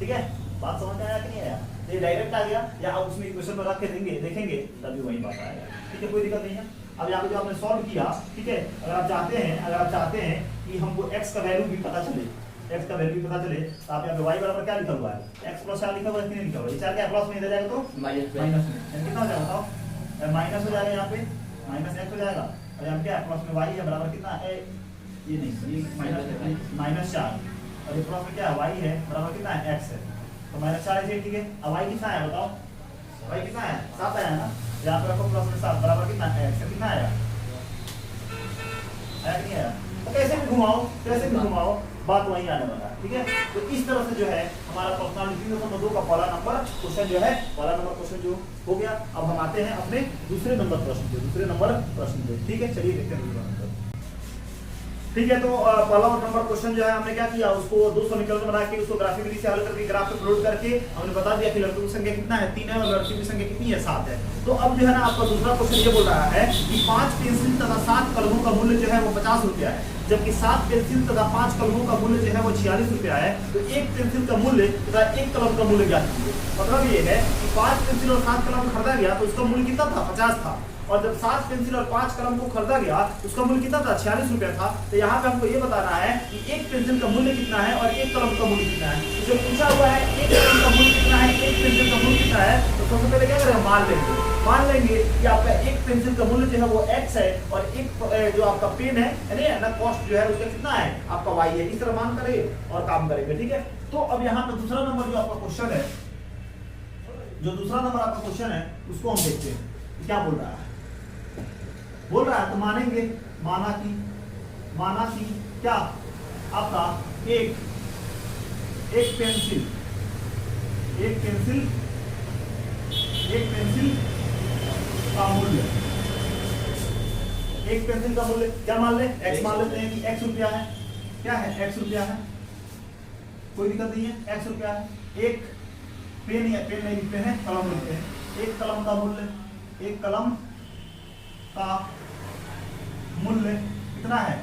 ठीक है, बात समझ में आया कि नहीं आया? तो ये डायरेक्ट आ गया, या आप उसमें इक्वेशन में रख के देखेंगे तभी वही बात आएगा, ठीक है, कोई दिक्कत नहीं है। अब यहाँ पे जो आपने सॉल्व किया, ठीक है, अगर आप चाहते हैं कि हमको x का वैल्यू भी पता चले, x का वैल्यू भी पता चले, तो आप यहाँ पे y बराबर क्या लिखा हुआ है? x + 4 लिखा हुआ है कि नहीं लिखा हुआ है? 4 के प्लस में इधर जाएगा तो माइनस में, कितना हो जाएगा बताओ? माइनस हो जाएगा, यहाँ पे -x हो जाएगा, और यहाँ क्या है? प्लस में y है बराबर कितना है? ये नहीं, ये -4, और ये प्लस में क्या है? y है बराबर कितना है? x है, तो -4 है, ठीक है। अब y कितना है बताओ? y कितना है? 7 आया ना, यहाँ पे रखो प्लस में 7 बराबर कितना है? x कितना आया? है कि नहीं आया? तो कैसे भी घुमाओ बात वहीं आने वाला है, ठीक है। तो इस तरह से जो है हमारा पर्सनालिटी 3.2 का पहला नंबर क्वेश्चन जो हो गया। अब हम आते हैं अपने दूसरे नंबर प्रश्न पे, ठीक है। चलिए देखते हैं दूसरा नंबर। ठीक है, तो पहला नंबर क्वेश्चन जो है हमने क्या किया, उसको दो समीकरण बना के उसको ग्राफिक विधि से हल करके ग्राफ पे प्लॉट करके हमने बता दिया कि लड़कों की संख्या कितना है 3 है और लड़कियों की संख्या कितनी है 7 है। तो अब जो है ना आपका दूसरा क्वेश्चन ये बोल रहा है कि 5 पेंसिल तथा 7 कलमों का मूल्य जो है वो 50 रुपया है, जबकि 7 पेंसिल तथा 5 कलमों का मूल्य जो है वो 46 रुपया है। तो एक पेंसिल का मूल्य तथा एक कलम का मूल्य ज्ञात कीजिए। मतलब ये है कि 5 पेंसिल और 7 कलम खरीदा गया तो उसका मूल्य कितना था 50 था, और जब 7 पेंसिल और 5 कलम को खरीदा गया उसका मूल्य कितना था 46 रुपया था। तो यहाँ पे हमको ये बताना है कि एक पेंसिल का मूल्य कितना है और एक कलम का मूल्य कितना है। तो जो पूछा हुआ है एक कलम का मूल्य कितना है, एक पेंसिल का मूल्य कितना है, तो सबसे पहले क्या करेंगे मान लेंगे कि आपका एक पेंसिल का मूल्य जो है वो x है और एक जो आपका पेन है यानी ना कॉस्ट जो है उसका कितना है आपका y है। इस तरह मान करेंगे और काम करेंगे, ठीक है। तो अब यहाँ पे दूसरा नंबर जो आपका क्वेश्चन है, जो दूसरा नंबर आपका क्वेश्चन है उसको हम देखते हैं क्या बोल रहा है। बोल रहा है तो मानेंगे, माना कि क्या आपका एक पेंसिल का मूल्य, एक पेंसिल का मूल्य क्या मान ले x मान लेते हैं कि x रुपया है, क्या है x रुपया है, कोई दिक्कत नहीं है x रुपया है। एक पेन या पेन नहीं लिखते हैं कलम लिखते हैं, एक कलम का मूल्य, एक कलम का मूल्य कितना है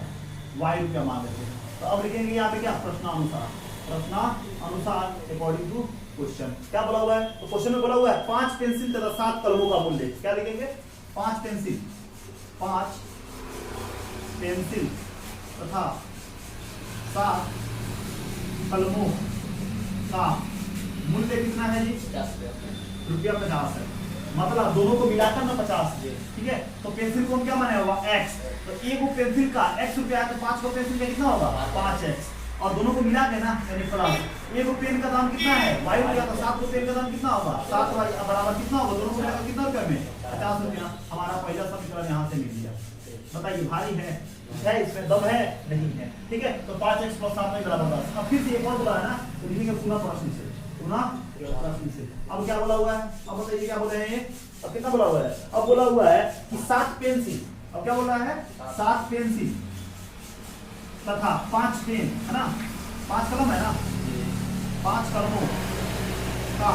y रुपया मान लेते हैं। तो अब लिखेंगे यहाँ पे क्या प्रश्नानुसार अकॉर्डिंग टू क्वेश्चन क्या बोला हुआ है। तो क्वेश्चन में बोला हुआ है 5 पेंसिल तथा 7 कलमों का मूल्य, क्या लिखेंगे 5 पेंसिल तथा 7 कलमों का मूल्य कितना है जी रुपया 50 है। मतलब दोनों को मिलाकर ना 50 है, ठीक है। तो पेंसिल को हम क्या माने होगा x, तो एक वो पेंसिल का x रुपया है तो 5 को पेंसिल का कितना होगा 5x, और दोनों को मिला के ना यानी प्लस एक पेन का दाम कितना है y रुपया, तो 7 को पेन का दाम कितना होगा 7y बराबर कितना होगा, दोनों को मिलाकर कितना रुपया में 50 रुपया। हमारा पहला समीकरण यहाँ से मिल गया। बताइए भारी है इसमें दम है नहीं है, ठीक है। तो 5x + 7y बराबर 10। अब फिर से एक और बोला है ना, तो लिखेंगे पूरा प्रश्न से। अब क्या बोला हुआ है, अब बताइए क्या बोल रहे हैं, अब कितना बोला हुआ है, अब बोला हुआ है कि 7 पेंसिल, अब क्या बोल रहा है 7 पेंसिल तथा 5 पेन है ना, 5 कलम है ना, 5 कलमों का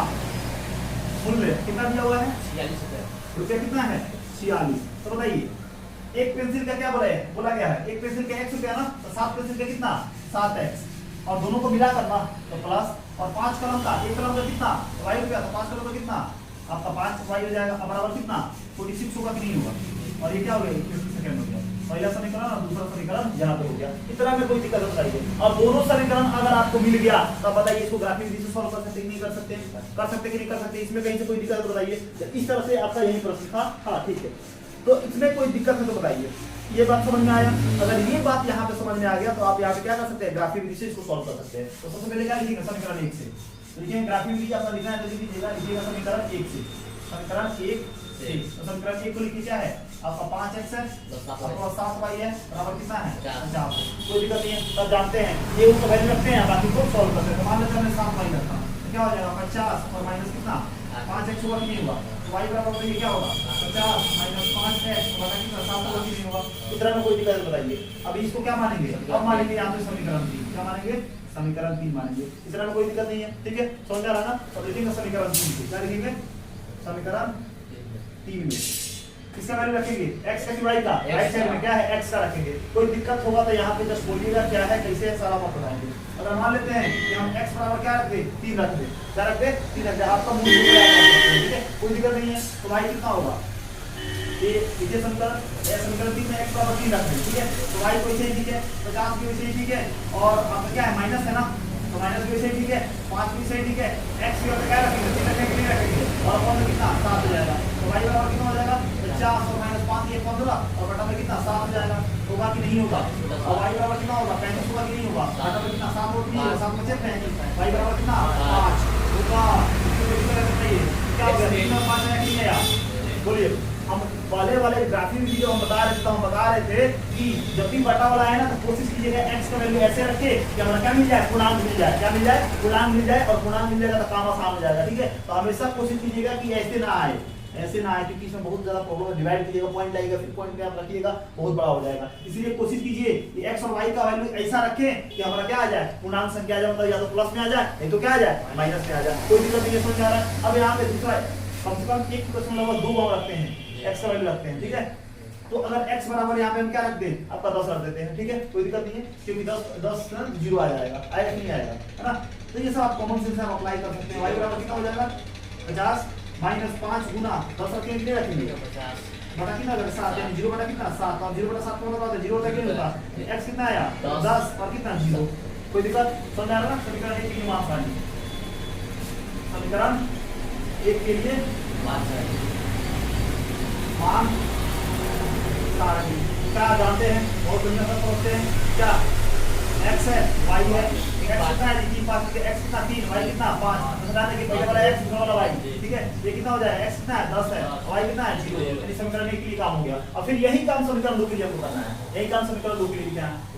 मूल्य कितना दिया हुआ है 46 रुपया, कितना है 46। तो बताइए एक पेंसिल का क्या बोला गया है, एक पेंसिल का x रुपया ना, तो 7 पेंसिल का कितना 7x, और दोनों को मिला करना तो प्लस, और 5 कलम का एक कलम का कितना y रुपया, तो 5 कलम का कितना आपका 5y हो जाएगा बराबर कितना 46 होगा कि नहीं होगा। और ये क्या हो गया सेकंड हो गया, पहला समीकरण और दूसरा समीकरण यहाँ पे हो गया। इतना में कोई दिक्कत बताइए, और दोनों समीकरण अगर आपको मिल गया तो बताइए इसको ग्राफिक विधि से सॉल्व कर सकते नहीं कर सकते, कि नहीं कर सकते, इसमें कहीं से कोई दिक्कत बताइए। इस तरह से आपका यही प्रश्न था, हाँ ठीक है। तो इसमें कोई दिक्कत है तो बताइए, ये बात समझ में आया। अगर ये बात यहाँ पे समझ में आ गया तो आप यहाँ पे क्या कर सकते हैं ग्राफिक विधि से इसको सॉल्व कर सकते हैं। तो सबसे पहले क्या लिखेंगे समीकरण 1 से, देखिए ग्राफिक विधि आपका लिखना है तो लिखिएगा समीकरण 1 से, समीकरण 1 से। तो समीकरण 1 को लिखिए क्या है आपका 5x है और 7y है बराबर कितना है 50। कोई दिक्कत नहीं है, तब जानते हैं ये उसको वैल्यू रखते हैं, बाकी को सॉल्व करते हैं। तो मान लेते हैं 7y रखा तो क्या हो जाएगा 50 और माइनस कितना 5x हुआ कि नहीं हुआ, तो y बराबर तो ये क्या होगा 50 - 5x बटा कितना 7 होगा कि नहीं होगा। इतना में कोई दिक्कत बताइए। अब इसको क्या मानेंगे, अब मानेंगे यहाँ पे समीकरण 3, क्या मानेंगे समीकरण 3 मानेंगे। इतना में कोई दिक्कत नहीं है, ठीक है समझ आ रहा ना। तो लिखेंगे समीकरण 3 को, क्या लिखेंगे समीकरण 3 में इसका वैल्यू रखेंगे x का कि y का, राइट साइड में क्या है x का रखेंगे। कोई दिक्कत होगा तो यहाँ पे जस्ट बोलिएगा क्या है कैसे है सारा बात बताएंगे। अगर मान लेते हैं कि हम x बराबर क्या रख दे 3 रख दे, क्या रख दे 3 रख दे, आपका मूल ठीक है कोई दिक्कत नहीं है। तो y कितना होगा ये समीकरण 3 में x बराबर 3 रख दे, ठीक है। तो y को ऐसे ही ठीक है, 50 की वैसे ही ठीक है, और आपका क्या है माइनस है ना, तो माइनस भी वैसे ही ठीक है, 5 भी सही ठीक है, x की वजह क्या रखेंगे 3 रखने के लिए रखेंगे, और कौन में कितना 7 हो जाएगा। तो y बराबर कितना हो जाएगा 50 और माइनस 5 ये 15 और बटा में कितना 7 हो जाएगा, होगा कि नहीं होगा। और y बराबर कितना होगा 35 होगा कि नहीं होगा, बटा में कितना 7 होगा कि नहीं होगा, 7 में से 35, y बराबर कितना 5 होगा। क्या हो गया 5 आया कि नहीं आया बोलिए। हम पहले वाले ग्राफिक वीडियो हम बता रहे थे कि जब भी बटा वाला है ना तो कोशिश कीजिएगा x का वैल्यू ऐसे रखे कि हमारा क्या मिल जाए पूर्णांक मिल जाए, क्या मिल जाए पूर्णांक मिल जाए, और पूर्णांक मिल जाएगा तो काम आसान हो जाएगा, ठीक है। तो हमेशा कोशिश कीजिएगा कि ऐसे ना आए, ऐसे ना आए, क्योंकि इसमें बहुत ज्यादा प्रॉब्लम है। डिवाइड कीजिएगा, पॉइंट लाइएगा, फिर पॉइंट पे आप रखिएगा, बहुत बड़ा हो जाएगा। इसीलिए कोशिश कीजिए कि x और y का वैल्यू ऐसा रखें कि हमारा क्या आ जाए, पूर्णांक संख्या आ जाए, मतलब या तो प्लस में आ जाए नहीं तो क्या आ जाए, माइनस में आ जाए। कोई दिक्कत नहीं है, समझ में आ रहा है। अब यहाँ पे दूसरा कम से कम 1.2 हम रखते हैं, x का वैल्यू रखते हैं, ठीक है। तो अगर x बराबर यहाँ पे हम क्या रख दें, आपका 10 रख देते हैं, ठीक है, कोई दिक्कत नहीं है, क्योंकि 10 ना 0 आ जाएगा, आएगा कि नहीं आएगा, है ना। तो ये सब आप कॉमन सेंस से आप अप्लाई कर सकते हैं। y बराबर कितना हो जाएगा, 50 माइनस 5 गुना 10 रखेंगे, कितने रखेंगे, 50 बटा कितना होगा, 7, यानी 0 बटा कितना 7, और 0 बटा 7 का मतलब होता है 0 बटा कितना होता है, x कितना आया 10 और कितना 0। कोई दिक्कत, समझ आ रहा है ना। समीकरण 1 के लिए मान सारणी, समीकरण 1 के लिए मान सारणी क्या जानते हैं, बहुत बढ़िया से समझते हैं। क्या x है, y है, x कितना है, 3 5 के x कितना 3, y कितना 5, बता दें कि पहले वाला x दूसरा वाला y, ठीक है। ये कितना हो जाएगा, x कितना है 10 है, y कितना है 0, यानी समीकरण 1 के लिए काम हो गया। और फिर यही काम समीकरण 2 के लिए हमको करना है, यही काम समीकरण 2 के लिए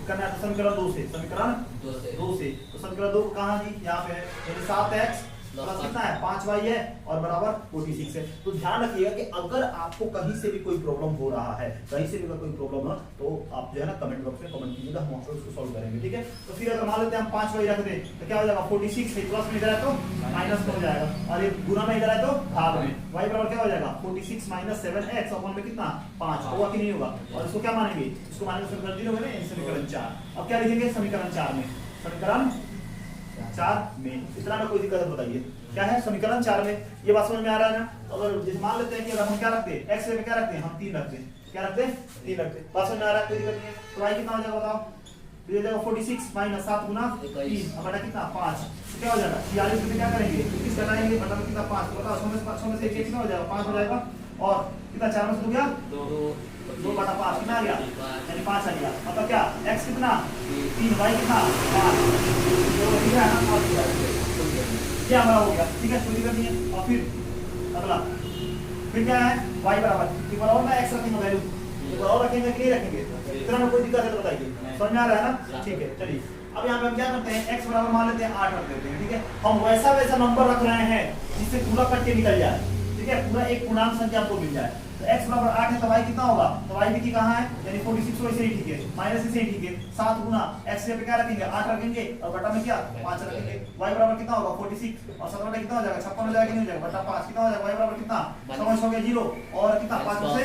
करना है। तो समीकरण 2 से, समीकरण 2 से, तो समीकरण 2 कहां जी, यहां पे है, यानी 7x प्लस कितना है 5y है और बराबर 46 है। तो ध्यान रखिएगा कि अगर आपको कहीं से भी कोई प्रॉब्लम हो रहा है, कहीं से भी अगर कोई प्रॉब्लम है तो आप जो है ना कमेंट बॉक्स में कमेंट कीजिएगा, हम आपको उसको सॉल्व करेंगे, ठीक है। तो फिर अगर मान लेते हैं हम 5y रख दें तो क्या हो जाएगा, 46 है, प्लस में इधर है तो माइनस में हो जाएगा, और ये गुना में इधर है तो भाग में, y बराबर क्या हो जाएगा 46 माइनस 7x अपॉन में कितना 5 होगा कि नहीं होगा। और इसको क्या मानेंगे, इसको मानेंगे समीकरण 0 में, समीकरण 4। अब क्या लिखेंगे समीकरण 4 में, समीकरण 4 में इतना में कोई दिक्कत है बताइए, क्या है समीकरण 4 में, ये बात समझ में आ रहा है ना। अगर जैसे मान लेते हैं कि अगर हम क्या रखते हैं, x में क्या रखते हैं, हम 3 रखते हैं, क्या रखते हैं 3 रखते हैं, बात समझ में आ रहा है, कोई दिक्कत नहीं है। तो y कितना हो जाएगा बताओ, तो ये जाएगा 46 माइनस 7 गुना 3 और बटा कितना 5, तो क्या हो जाएगा 46 में क्या करेंगे 21 घटाएंगे, बटा में कितना 5, तो बताओ 100 में से 1 कितना हो जाएगा 5 हो जाएगा, और कितना 4 में से 2 गया 2 बटा 5 कितना आ गया, यानी 5 आ गया। मतलब क्या x कितना 3, y कितना 5, तो ठीक है ना, ये हमारा हो गया, ठीक है, कोई दिक्कत नहीं है। और फिर अगला फिर क्या है, y बराबर कि बराबर ना x रखेंगे वैल्यू, ये बराबर रखेंगे कि नहीं रखेंगे, इतना में कोई दिक्कत है तो बताइए, समझ में आ रहा है ना, ठीक है। चलिए अब यहाँ पे हम क्या करते हैं, x बराबर मान लेते हैं 8 रख देते हैं, ठीक है। हम वैसा नंबर रख रहे हैं जिससे पूरा कट के निकल जाए, ठीक है, पूरा एक पूर्णांक संख्या आपको मिल जाए। तो x बराबर 8 है तो y कितना होगा, तो y भी कहां है, यानी 46 वैसे ही ठीक है, माइनस से ही ठीक है, 7 गुना x पे क्या रखेंगे 8 रखेंगे और बटा में क्या 5 रखेंगे। y बराबर कितना होगा 46 और 7 बटा कितना हो जाएगा 56 हो जाएगा कि नहीं हो जाएगा, बटा 5 कितना हो जाएगा, y बराबर कितना 6 हो गया 0 और कितना 5 में से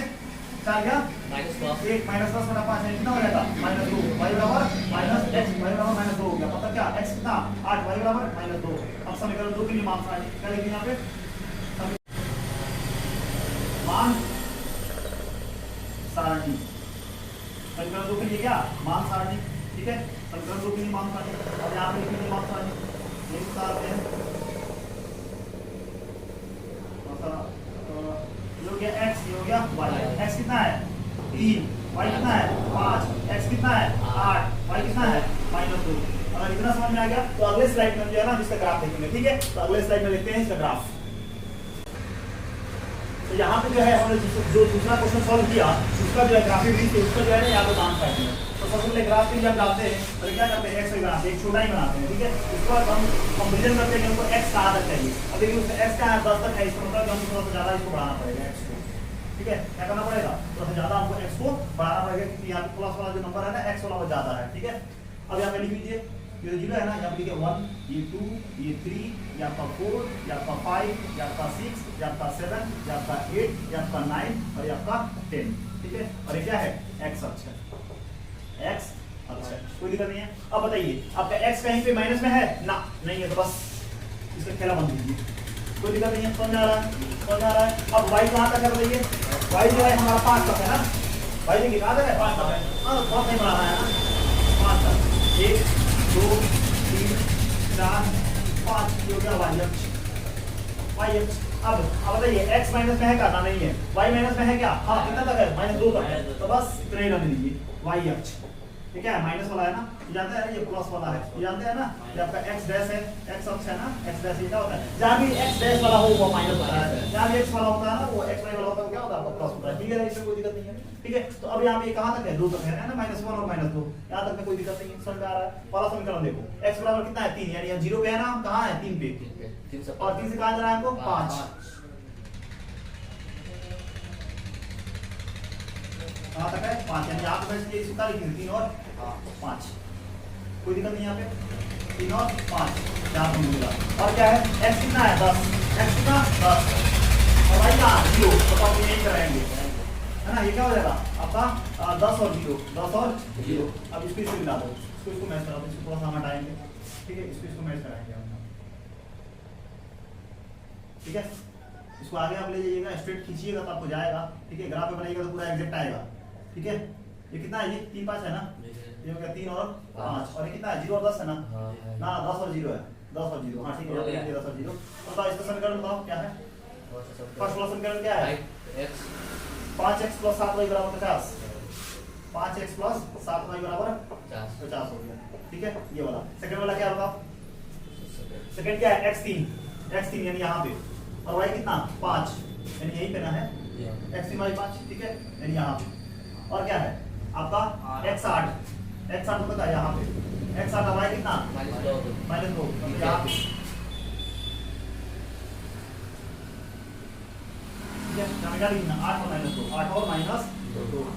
4 गया -1 माइनस 10 बटा 5 है कितना हो जाएगा -2, y बराबर माइनस x, y बराबर -2 हो गया। मतलब क्या x कितना 8, y बराबर -2। अब समीकरण 2 के लिए मान सारणी क्या लिखेंगे यहाँ पे, मान सारणी, समीकरण 2 के लिए क्या मान सारणी, ठीक है, समीकरण 2 के लिए मान सारणी। अब यहाँ पे लिखेंगे मान सारणी, ये बताते हैं ये हो गया x, ये हो गया y, x कितना है 3, y कितना है 5, x कितना है 8, y कितना है -2। अगर इतना समझ में आ गया तो अगले स्लाइड में जो है ना इसका ग्राफ देखेंगे, ठीक है। तो अगले स्लाइड में देखते हैं इसका ग्राफ। तो यहाँ पे जो है हमने जो दूसरा क्वेश्चन सॉल्व किया उसका जो है ग्राफिक रीत है, उसका जो है ना यहाँ पे मान पाएंगे। तो सबसे पहले ग्राफ के लिए हम डालते हैं, तो क्या करते हैं x भी बनाते हैं, एक छोटा ही बनाते हैं, ठीक है। उसके बाद हम कंपेरिजन करते हैं कि हमको x कहाँ तक चाहिए। अब देखिए उसका x कहाँ है 10 तक है, इसका मतलब कि हमको थोड़ा सा ज़्यादा इसको बढ़ाना पड़ेगा x को, ठीक है। क्या करना पड़ेगा, थोड़ा सा ज़्यादा हमको x को बढ़ाना पड़ेगा, क्योंकि यहाँ पे प्लस वाला जो नंबर है ना x वाला वो ज़्यादा है, ठीक है। अब यहाँ पे लिख लीजिए, ये 0 है ना, यहाँ पे लिखिए 1, ये 2, ये 3, ये आपका 4, ये आपका 5, ये आपका 6, ये आपका 7, ये आपका 8, ये आपका 9 और ये आपका 10, ठीक है। और ये क्या है x अक्ष है, x अक्ष है, कोई दिक्कत नहीं है। अब बताइए आपका x कहीं पे माइनस में है ना, नहीं है, तो बस इसका खेला बंद कीजिए, कोई दिक्कत नहीं है, समझ आ रहा है, समझ आ रहा है। अब y कहाँ तक है बताइए, y जो है हमारा 5 तक है ना, y देखिए कहाँ तक है 5 तक है, बहुत नहीं बढ़ाना है ना, 5 तक, 1 2 3 4 5 हो गया y अक्ष, y अक्ष। अब बताइए x माइनस में है क्या, ना नहीं है, y माइनस में है क्या, हाँ कितना तक है -2 तक है, तो बस इतना ही रख लीजिए y अक्ष, ये क्या है माइनस वाला है ना, ये जानते हैं ये प्लस वाला है, ये जानते हैं ना, ये आपका x डैश है, x अक्ष है ना, x डैश ये क्या होता है, जहाँ भी x डैश वाला हो वो माइनस होता है, जहाँ भी x वाला होता है ना वो x वाला होता है, क्या होता है आपका प्लस होता है, ठीक है, इसमें कोई दिक्कत नहीं है, ठीक है। तो अब यहाँ पे कहाँ तक है 2 तक है ना, -1 और -2 यहाँ तक में कोई दिक्कत नहीं है, समझ आ रहा है। पहला समीकरण देखो x बराबर कितना है 3, यानी यहाँ 0 पे है ना, हम कहाँ है 3 पे, और 3 से कहाँ जाना है हमको 5, कहाँ तक है 5, यानी यहाँ पे इसलिए इसका लिखेंगे 3 और 5, कोई दिक्कत नहीं यहाँ पे 3 और 5 यहाँ पे मिलेगा। और क्या है x कितना है 10, x कितना 10 और y का 0, तो आप यही कराएंगे है ना। ये क्या हो जाएगा आपका 10 और 0, 10 और 0। अब इसको मिला दो, इसको मैच करा दो, इसको थोड़ा सा हम हटाएंगे, ठीक है, इसको मैच कराएंगे हम, ठीक है। इसको आगे आप ले जाइएगा, स्ट्रेट खींचिएगा तो आपको जाएगा, ठीक है। ग्राफ पे बनाइएगा तो पूरा एग्जैक्ट आएगा, ठीक है। ये कितना है, ये 3 5 है ना, ये हो गया 3 और 5, और ये कितना है 0 और 10 है ना, ना 10 और 0 है, 10 और 0, हाँ ठीक है, 10 और 0। बताओ इसका समीकरण बताओ क्या है, फर्स्ट वाला समीकरण क्या है 5x + 7y = 50, 5x + 7y = 50 हो गया, ठीक है। ये वाला सेकंड वाला क्या होगा, सेकंड क्या है x3 यानी यहाँ पे, और y कितना 5 यानी यही पे ना है x3 y 5, ठीक है, यानी यहाँ पे। और क्या है आपका x8 होता है यहाँ पे, x8 y कितना -2 यहाँ पे, ठीक है। यहाँ मिला लिखना 8 और -2, 8 और -2,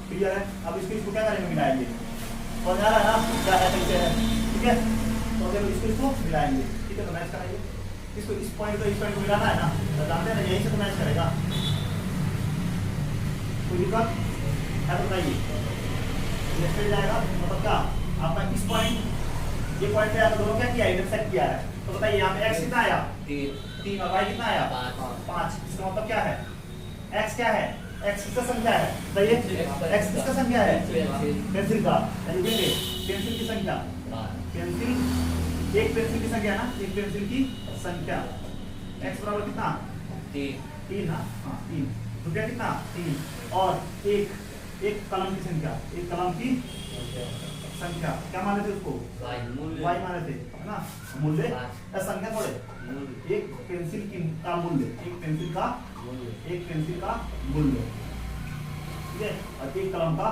क्लियर है। अब इसको क्या करेंगे, मिलाएंगे, समझ आ रहा है ना क्या है कैसे है, ठीक है। तो अगर इसको मिलाएंगे, ठीक है, तो मैच कराइए इसको, इस पॉइंट को इस पॉइंट को मिलाना है ना, तो जानते हैं ना यहीं से तो मैच करेगा, कोई दिक्कत है तो बताइए। ये जाएगा मतलब क्या आपका इस पॉइंट, ये पॉइंट पे दोनों क्या किया, इंटरसेक्ट किया है, तो बताइए यहाँ पे x कितना आया 3 और y कितना आया 5, इसका मतलब क्या है x क्या है, x किसका संख्या है, बताइए x किसका संख्या है, पेंसिल का, पेंसिल की संख्या, पेंसिल एक पेंसिल की संख्या ना, एक पेंसिल की संख्या, x बराबर कितना 3 ना, हाँ 3, रुपया कितना 3, और एक कलम की संख्या, एक कलम की संख्या, क्या माने थे उसको y माने थे, है ना, मूल्य संख्या थोड़े, एक पेंसिल का मूल्य, एक पेंसिल का मूल्य, ठीक है, और एक कलम का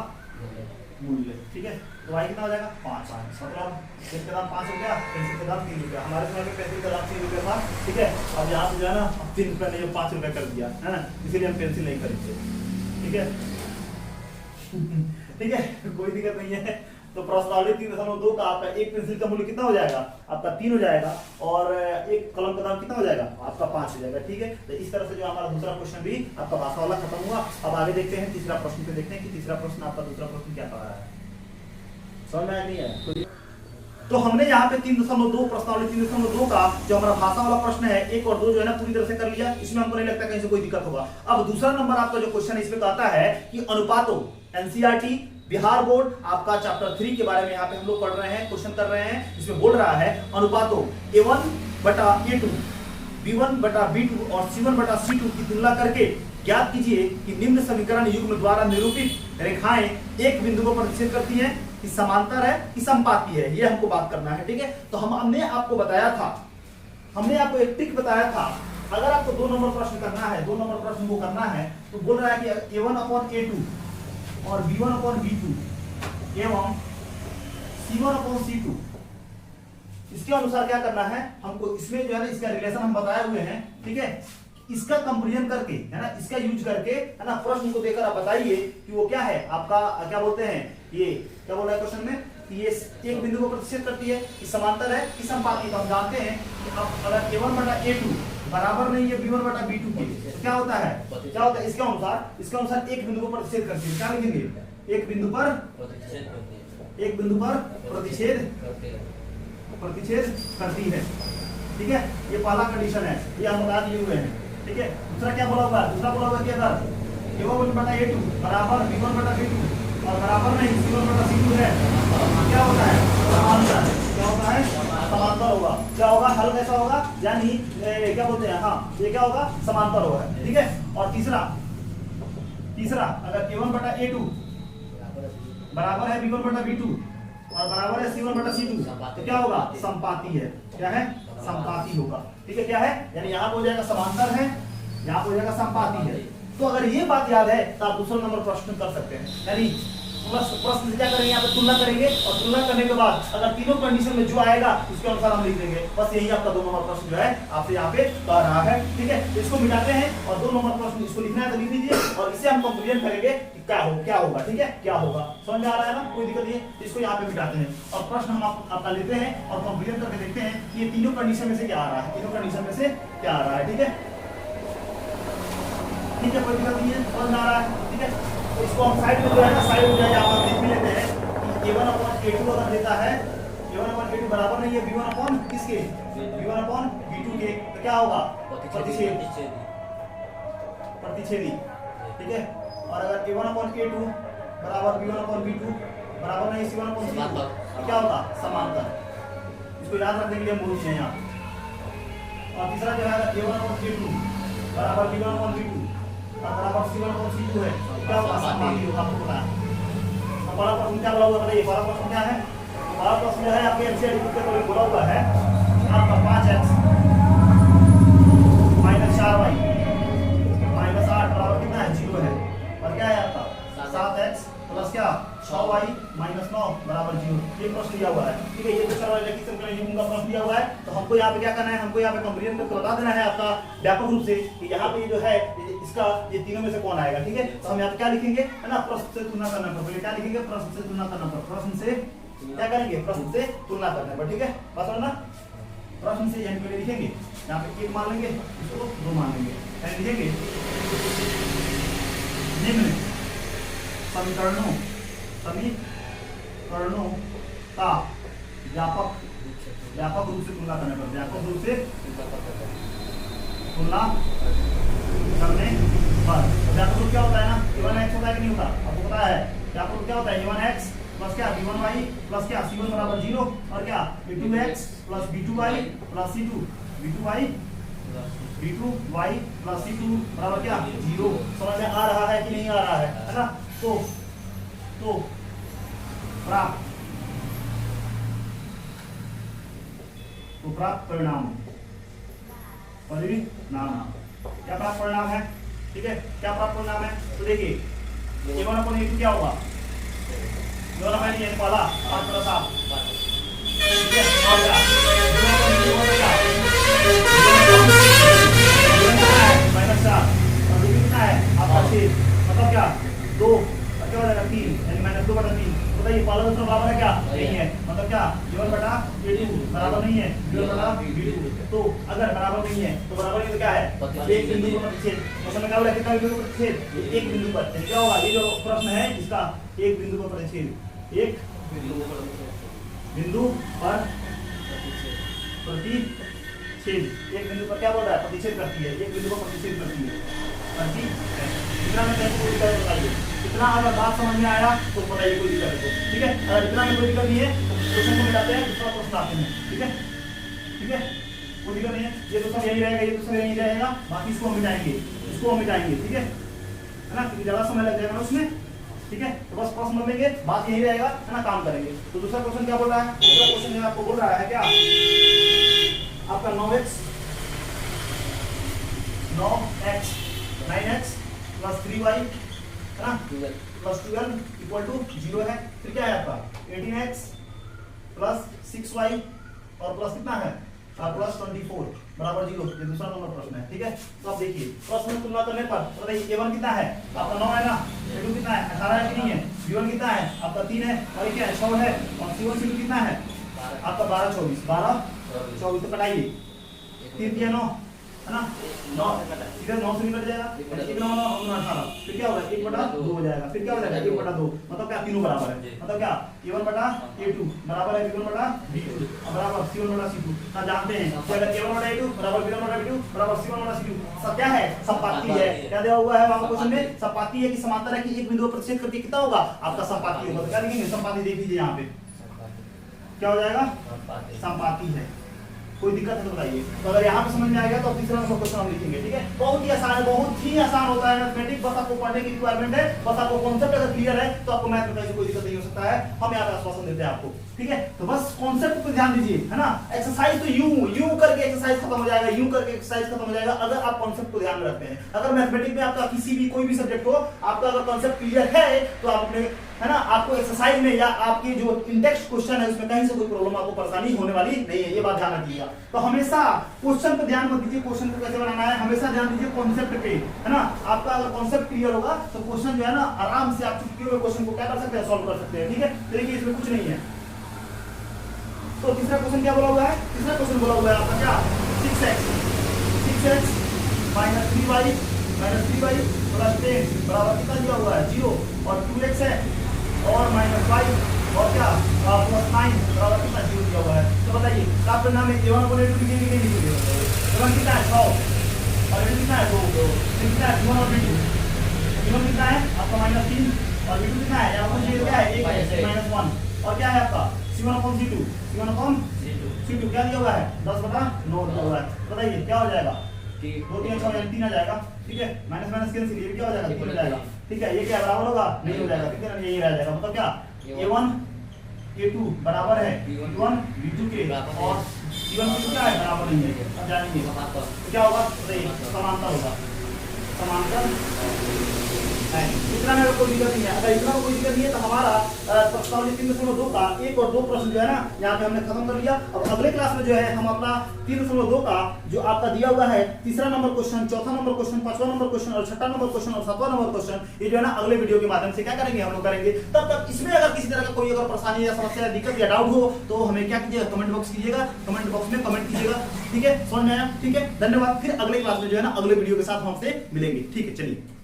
मूल्य, ठीक है। तो y कितना हो जाएगा 5, मतलब पेंसिल का दाम 5 हो गया, पेंसिल का दाम 3 रुपया, हमारे समय में पेंसिल का दाम 3 रुपया था, ठीक है। अब यहाँ से जो है ना 3 रुपया नहीं 5 रुपया कर दिया है ना, इसीलिए हम पेंसिल नहीं खरीदते, ठीक है। ठीक है, कोई दिक्कत नहीं है। तो प्रश्नावली 3.2 का आपका एक पेंसिल का मूल्य कितना हो जाएगा, आपका 3 हो जाएगा, और एक कलम का दाम कितना हो जाएगा, आपका 5 हो जाएगा, ठीक है। तो इस तरह से जो हमारा दूसरा क्वेश्चन भी आपका भाषा वाला खत्म हुआ। अब आगे देखते हैं तीसरा प्रश्न पे, देखते हैं कि तीसरा प्रश्न आपका दूसरा प्रश्न क्या कह रहा है, समझ में नहीं है। तो हमने यहाँ पे 3.2 प्रश्नावली 3.2 का जो हमारा भाषा वाला प्रश्न है 1 और 2 जो है ना पूरी तरह से कर लिया, इसमें हमको नहीं लगता कहीं से कोई दिक्कत होगा। अब दूसरा नंबर आपका जो क्वेश्चन है इसमें कहता है कि अनुपातों, एनसीईआरटी बिहार बोर्ड आपका चैप्टर 3 के बारे में यहाँ पे हम लोग पढ़ रहे हैं, क्वेश्चन कर रहे हैं। इसमें बोल रहा है अनुपातों A1/A2, B1/B2 और C1/C2 की तुलना करके ज्ञात कीजिए कि निम्न समीकरण युग्म द्वारा निरूपित रेखाएं एक बिंदु को प्रतिच्छेद करती हैं, कि समांतर है कि समपाती है, ये हमको बात करना है, ठीक है। तो हमने आपको बताया था, हमने आपको एक ट्रिक बताया था, अगर आपको 2 नंबर प्रश्न करना है, 2 नंबर प्रश्न को करना है, तो बोल रहा है कि A1/A2 और B1/B2 एवं C1/C2, इसके अनुसार क्या करना है हमको, इसमें जो है ना इसका रिलेशन हम बताए हुए हैं, ठीक है। इसका कंपेरिजन करके, है ना, इसका यूज करके, है ना, प्रश्न को देखकर आप बताइए कि वो क्या है आपका, क्या बोलते हैं, ये क्या बोल रहा है क्वेश्चन में कि ये एक बिंदु को प्रतिच्छेद करती है, कि समांतर है कि समपाती। तो हम जानते हैं कि अब अगर A1/A2 बराबर नहीं है B1/B2 के, तो क्या होता है, क्या होता है इसके अनुसार एक बिंदु को प्रतिच्छेद करती है, क्या लिखेंगे, एक बिंदु पर प्रतिच्छेद करती है, ठीक है। ये पहला कंडीशन है, ये हम बता दिए हुए हैं, ठीक है। दूसरा क्या बोला हुआ, दूसरा बोला हुआ कि अगर A1/A2 बराबर B1/B2 और बराबर नहीं C1/C2 है, क्या होता है समांतर, क्या होता है समांतर होगा, क्या होगा, हल कैसा होगा, यानी क्या बोलते हैं, हाँ ये क्या होगा, समांतर होगा, ठीक है। और तीसरा अगर A1/A2 बराबर है B1/B2 और बराबर है C1/C2, तो क्या होगा, समपाती है, क्या है, समपाती होगा, ठीक है। क्या है, यानी यहाँ हो जाएगा समांतर है, यहाँ हो जाएगा समपाती है। तो अगर ये बात याद है तो आप दूसरा नंबर प्रश्न कर सकते हैं, यानी प्रश्न से क्या करेंगे, यहाँ पे तुलना करेंगे और तुलना करने के बाद अगर तीनों कंडीशन में जो आएगा उसके अनुसार हम लिख देंगे। बस यही आपका 2 नंबर प्रश्न जो है आपसे यहाँ पे कह रहा है। ठीक है, तो इसको मिटाते हैं और 2 नंबर प्रश्न इसको लिखना है तो लिख दीजिए और इसे हम कंक्लूजन करेंगे कि क्या होगा। ठीक है, क्या होगा, समझ में आ रहा है ना, कोई दिक्कत नहीं है। इसको यहाँ पे मिटाते हैं और प्रश्न हम आपका लेते हैं और कंक्लूजन करके देखते हैं कि ये तीनों कंडीशन में से क्या आ रहा है, तीनों कंडीशन में से क्या आ रहा है। ठीक है, ठीक है, कोई दिक्कत नहीं है, समझ में आ रहा है। ठीक है, तो इसको हम साइड में जो है ना, साइड में यहाँ पर लिख भी लेते हैं कि a1/a2 अगर देता है, a1/a2 बराबर नहीं है b1 किसके, b1/b2 के, तो क्या होगा, प्रतिच्छेदी। ठीक है, और अगर a1/a2 बराबर b1/b2 बराबर नहीं c1/c2 तो क्या होगा, समांतर। इसको याद रखने के लिए मूल है यहाँ। और तीसरा जो है a1/a2 बराबर b1/b2 बराबर c1/c2 है, क्या होगा, समांतर होगा, आपको पता है। अब बड़ा प्रश्न क्या बोला हुआ है, बताइए बड़ा प्रश्न क्या है। बड़ा प्रश्न जो है आपके एनसीईआरटी बुक के तो बोला हुआ है आपका 5x - 4y - 8 बराबर कितना है, 0 है। और क्या है आपका 7x प्लस क्या 6y - 9 बराबर 0। ये प्रश्न दिया हुआ है। ठीक है, ये तो चलो रैखिक समीकरण युग्म का प्रश्न दिया हुआ है। तो हमको यहाँ पे क्या करना है, हमको यहाँ पे कंपेरिजन करके बता देना है आपका व्यापक रूप से कि यहाँ पे जो है इसका ये तीनों में से कौन आएगा। ठीक है, तो हम यहाँ पे क्या लिखेंगे है ना, प्रश्न से तुलना करने पर। पहले क्या लिखेंगे, प्रश्न से तुलना करने पर, प्रश्न से क्या करेंगे, प्रश्न से तुलना करने पर। ठीक है, बात समझना, प्रश्न से यानी पहले लिखेंगे, यहाँ पे 1 मान लेंगे, इसको 2 मान लेंगे, यानी लिखेंगे निम्न समीकरणों का व्यापक रूप से तुलना करने पर, व्यापक रूप से तुलना करने पर। व्यापक रूप क्या होता है ना, a1x होता है कि नहीं होता, आपको पता है। व्यापक रूप क्या होता है, a1x प्लस क्या b1y प्लस क्या c1 बराबर 0 और क्या b2x plus b2y plus c2 b2y plus c2 बराबर क्या 0। समझ में आ रहा है कि नहीं आ रहा है ना। तो प्राप्त परिणाम क्या प्राप्त परिणाम है। ठीक है, क्या प्राप्त परिणाम है, तो देखिए a1/a2 क्या होगा, पहला 5 + 7। ठीक है, और क्या -4 और कितना है आपका 6, मतलब क्या 2 क्या हो जाएगा 3 यानी -2/3। बताइए पहला दूसरा बराबर है क्या, नहीं है, मतलब क्या a1/a2 बराबर नहीं है b1/b2। तो अगर बराबर नहीं है तो बराबर नहीं तो क्या है, एक बिंदु पर प्रतिच्छेद। मतलब क्या बोला, कितना बिंदु पर प्रतिच्छेद, एक बिंदु पर। क्या होगा, ये जो प्रश्न है इसका एक बिंदु पर प्रतिच्छेद, एक बिंदु पर प्रतिच्छेद, एक बिंदु पर क्या बोल रहा है, प्रतिच्छेद करती है, एक बिंदु पर प्रतिच्छेद करती है। इतना में कोई दिक्कत बताइए, इतना अगर बात समझ में आया तो बताइए कोई दिक्कत है। ठीक है, अगर इतना में कोई दिक्कत नहीं है तो क्वेश्चन को मिटाते हैं, दूसरा प्रश्न आते हैं। ठीक है, ठीक है, कोई दिक्कत नहीं है, ये तो सब यही रहेगा, ये तो सब यही रहेगा, बाकी इसको हम मिटाएंगे, इसको हम मिटाएंगे। ठीक है ना, क्योंकि ज्यादा समय लग जाएगा ना उसमें। ठीक है, तो बस प्रश्न लेंगे, बात यही रहेगा है ना, काम करेंगे। तो दूसरा क्वेश्चन क्या बोल रहा है, दूसरा क्वेश्चन जो आपको बोल रहा है क्या, आपका 9x प्लस 3y है ना प्लस 12 इक्वल टू 0 है। फिर क्या है आपका 18x प्लस 6y और प्लस कितना है प्लस 24 बराबर 0। ये दूसरा नंबर प्रश्न है। ठीक है, तो आप देखिए प्रश्न में तुलना करने पर बताइए a1 कितना है आपका 9 है ना, a2 कितना है 18 है कि नहीं है, b1 कितना है आपका 3 है और ये क्या है 6 है, और c1 c2 कितना है आपका 12 24 तो कटाइए 3 दिया 9 है ना, 9 इधर 9 से निकल जाएगा, 1 9 9 18, फिर क्या होगा 1/2 हो जाएगा, फिर क्या हो जाएगा 1/2, मतलब क्या तीनों बराबर है, मतलब क्या a1/a2 बराबर है b1/b2 बराबर c1/c2। ना जानते हैं कि अगर a1/a2 बराबर b1/b2 बराबर c1/c2 सब क्या है, समपाती है। क्या दिया हुआ है वहां क्वेश्चन में, समपाती है कि समांतर है कि एक बिंदु पर प्रतिच्छेद करके कितना होगा आपका समपाती होगा। तो क्या लिखेंगे समपाती, देख लीजिए यहाँ पे क्या हो जाएगा समपाती है। कोई दिक्कत है तो बताइए। तो अगर यहाँ पे समझ में आ गया तो अब तीसरा नंबर क्वेश्चन हम लिखेंगे। ठीक है, बहुत ही आसान है, बहुत ही आसान होता है मैथमेटिक्स, बस आपको पढ़ने की रिक्वायरमेंट है, बस आपको कॉन्सेप्ट अगर क्लियर है तो आपको मैथ में कोई दिक्कत नहीं हो सकता है, हम यहाँ पे आश्वासन देते हैं आपको। ठीक है, तो बस कॉन्सेप्ट पे ध्यान दीजिए है ना। एक्सरसाइज तो यूं करके एक्सरसाइज खत्म हो जाएगा, यूं करके एक्सरसाइज खत्म हो जाएगा अगर आप कॉन्सेप्ट को ध्यान में रखते हैं। अगर मैथमेटिक्स में आपका किसी भी कोई भी सब्जेक्ट हो, आपका अगर कॉन्सेप्ट क्लियर है तो आप अपने है ना, आपको एक्सरसाइज में या आपके जो इंडेक्स क्वेश्चन है उसमें कहीं से कोई प्रॉब्लम आपको परेशानी होने वाली नहीं है, ये बात ध्यान रखिएगा। तो हमेशा क्वेश्चन पे ध्यान मत दीजिए, क्वेश्चन को कैसे बनाना है हमेशा ध्यान दीजिए कॉन्सेप्ट पे, है ना। आपका अगर कॉन्सेप्ट क्लियर होगा तो क्वेश्चन जो है ना आराम से आप चुटकी हुए क्वेश्चन को क्या कर सकते हैं, सॉल्व कर सकते हैं, ठीक है। देखिए इसमें कुछ नहीं है। तो तीसरा क्वेश्चन क्या बोला हुआ है, तीसरा क्वेश्चन बोला हुआ है आपका क्या 6x माइनस 3y प्लस 10 बराबर कितना दिया हुआ है 0 और 2x है और माइनस 5 और क्या प्लस 9 बराबर कितना 0 दिया हुआ है। तो बताइए आप नाम में a1 को a2 लिखेंगे कि नहीं लिखेंगे। a1 कितना है 6 और a2 कितना है 2 कितना है a1 और b2 a1 कितना है आपका माइनस 3 और b2 कितना है यहाँ पर क्या है 1 माइनस 1 और क्या है आपका C1/C2 क्या दिया हुआ है 10/9 दिया हुआ है। बताइए क्या हो जाएगा 2 3 6 3 आ जाएगा, ठीक है। माइनस माइनस कैंसिल, ये क्या हो जाएगा 3 हो जाएगा, ठीक है। ये क्या बराबर होगा नहीं हो जाएगा, ठीक है ना, यही रह जाएगा। मतलब क्या a1 a2 बराबर है b1 b2 के और c1 b2 क्या है बराबर नहीं है। अब जानेंगे तो क्या होगा, समांतर होगा, समांतर है। इतना में कोई दिक्कत नहीं है। अगर इतना कोई दिक्कत नहीं है तो हमारा प्रश्नावली 3.2 का 1 और 2 प्रश्न जो है ना यहाँ पे हमने खत्म कर लिया। अब अगले क्लास में जो है हम अपना 3.2 का जो आपका दिया हुआ है तीसरा नंबर क्वेश्चन, चौथा नंबर क्वेश्चन, पांचवा नंबर क्वेश्चन और छठा नंबर क्वेश्चन और सातवां नंबर क्वेश्चन, ये जो है ना अगले वीडियो के माध्यम से क्या करेंगे हम लोग करेंगे। तब तक इसमें अगर किसी तरह का कोई अगर परेशानी या समस्या या दिक्कत या डाउट हो तो हमें क्या कीजिएगा, कमेंट बॉक्स कीजिएगा, कमेंट बॉक्स में कमेंट कीजिएगा, ठीक है। समझ में आया, ठीक है। धन्यवाद। फिर अगले क्लास में जो है ना अगले वीडियो के साथ हम आपसे मिलेंगे, ठीक है। चलिए।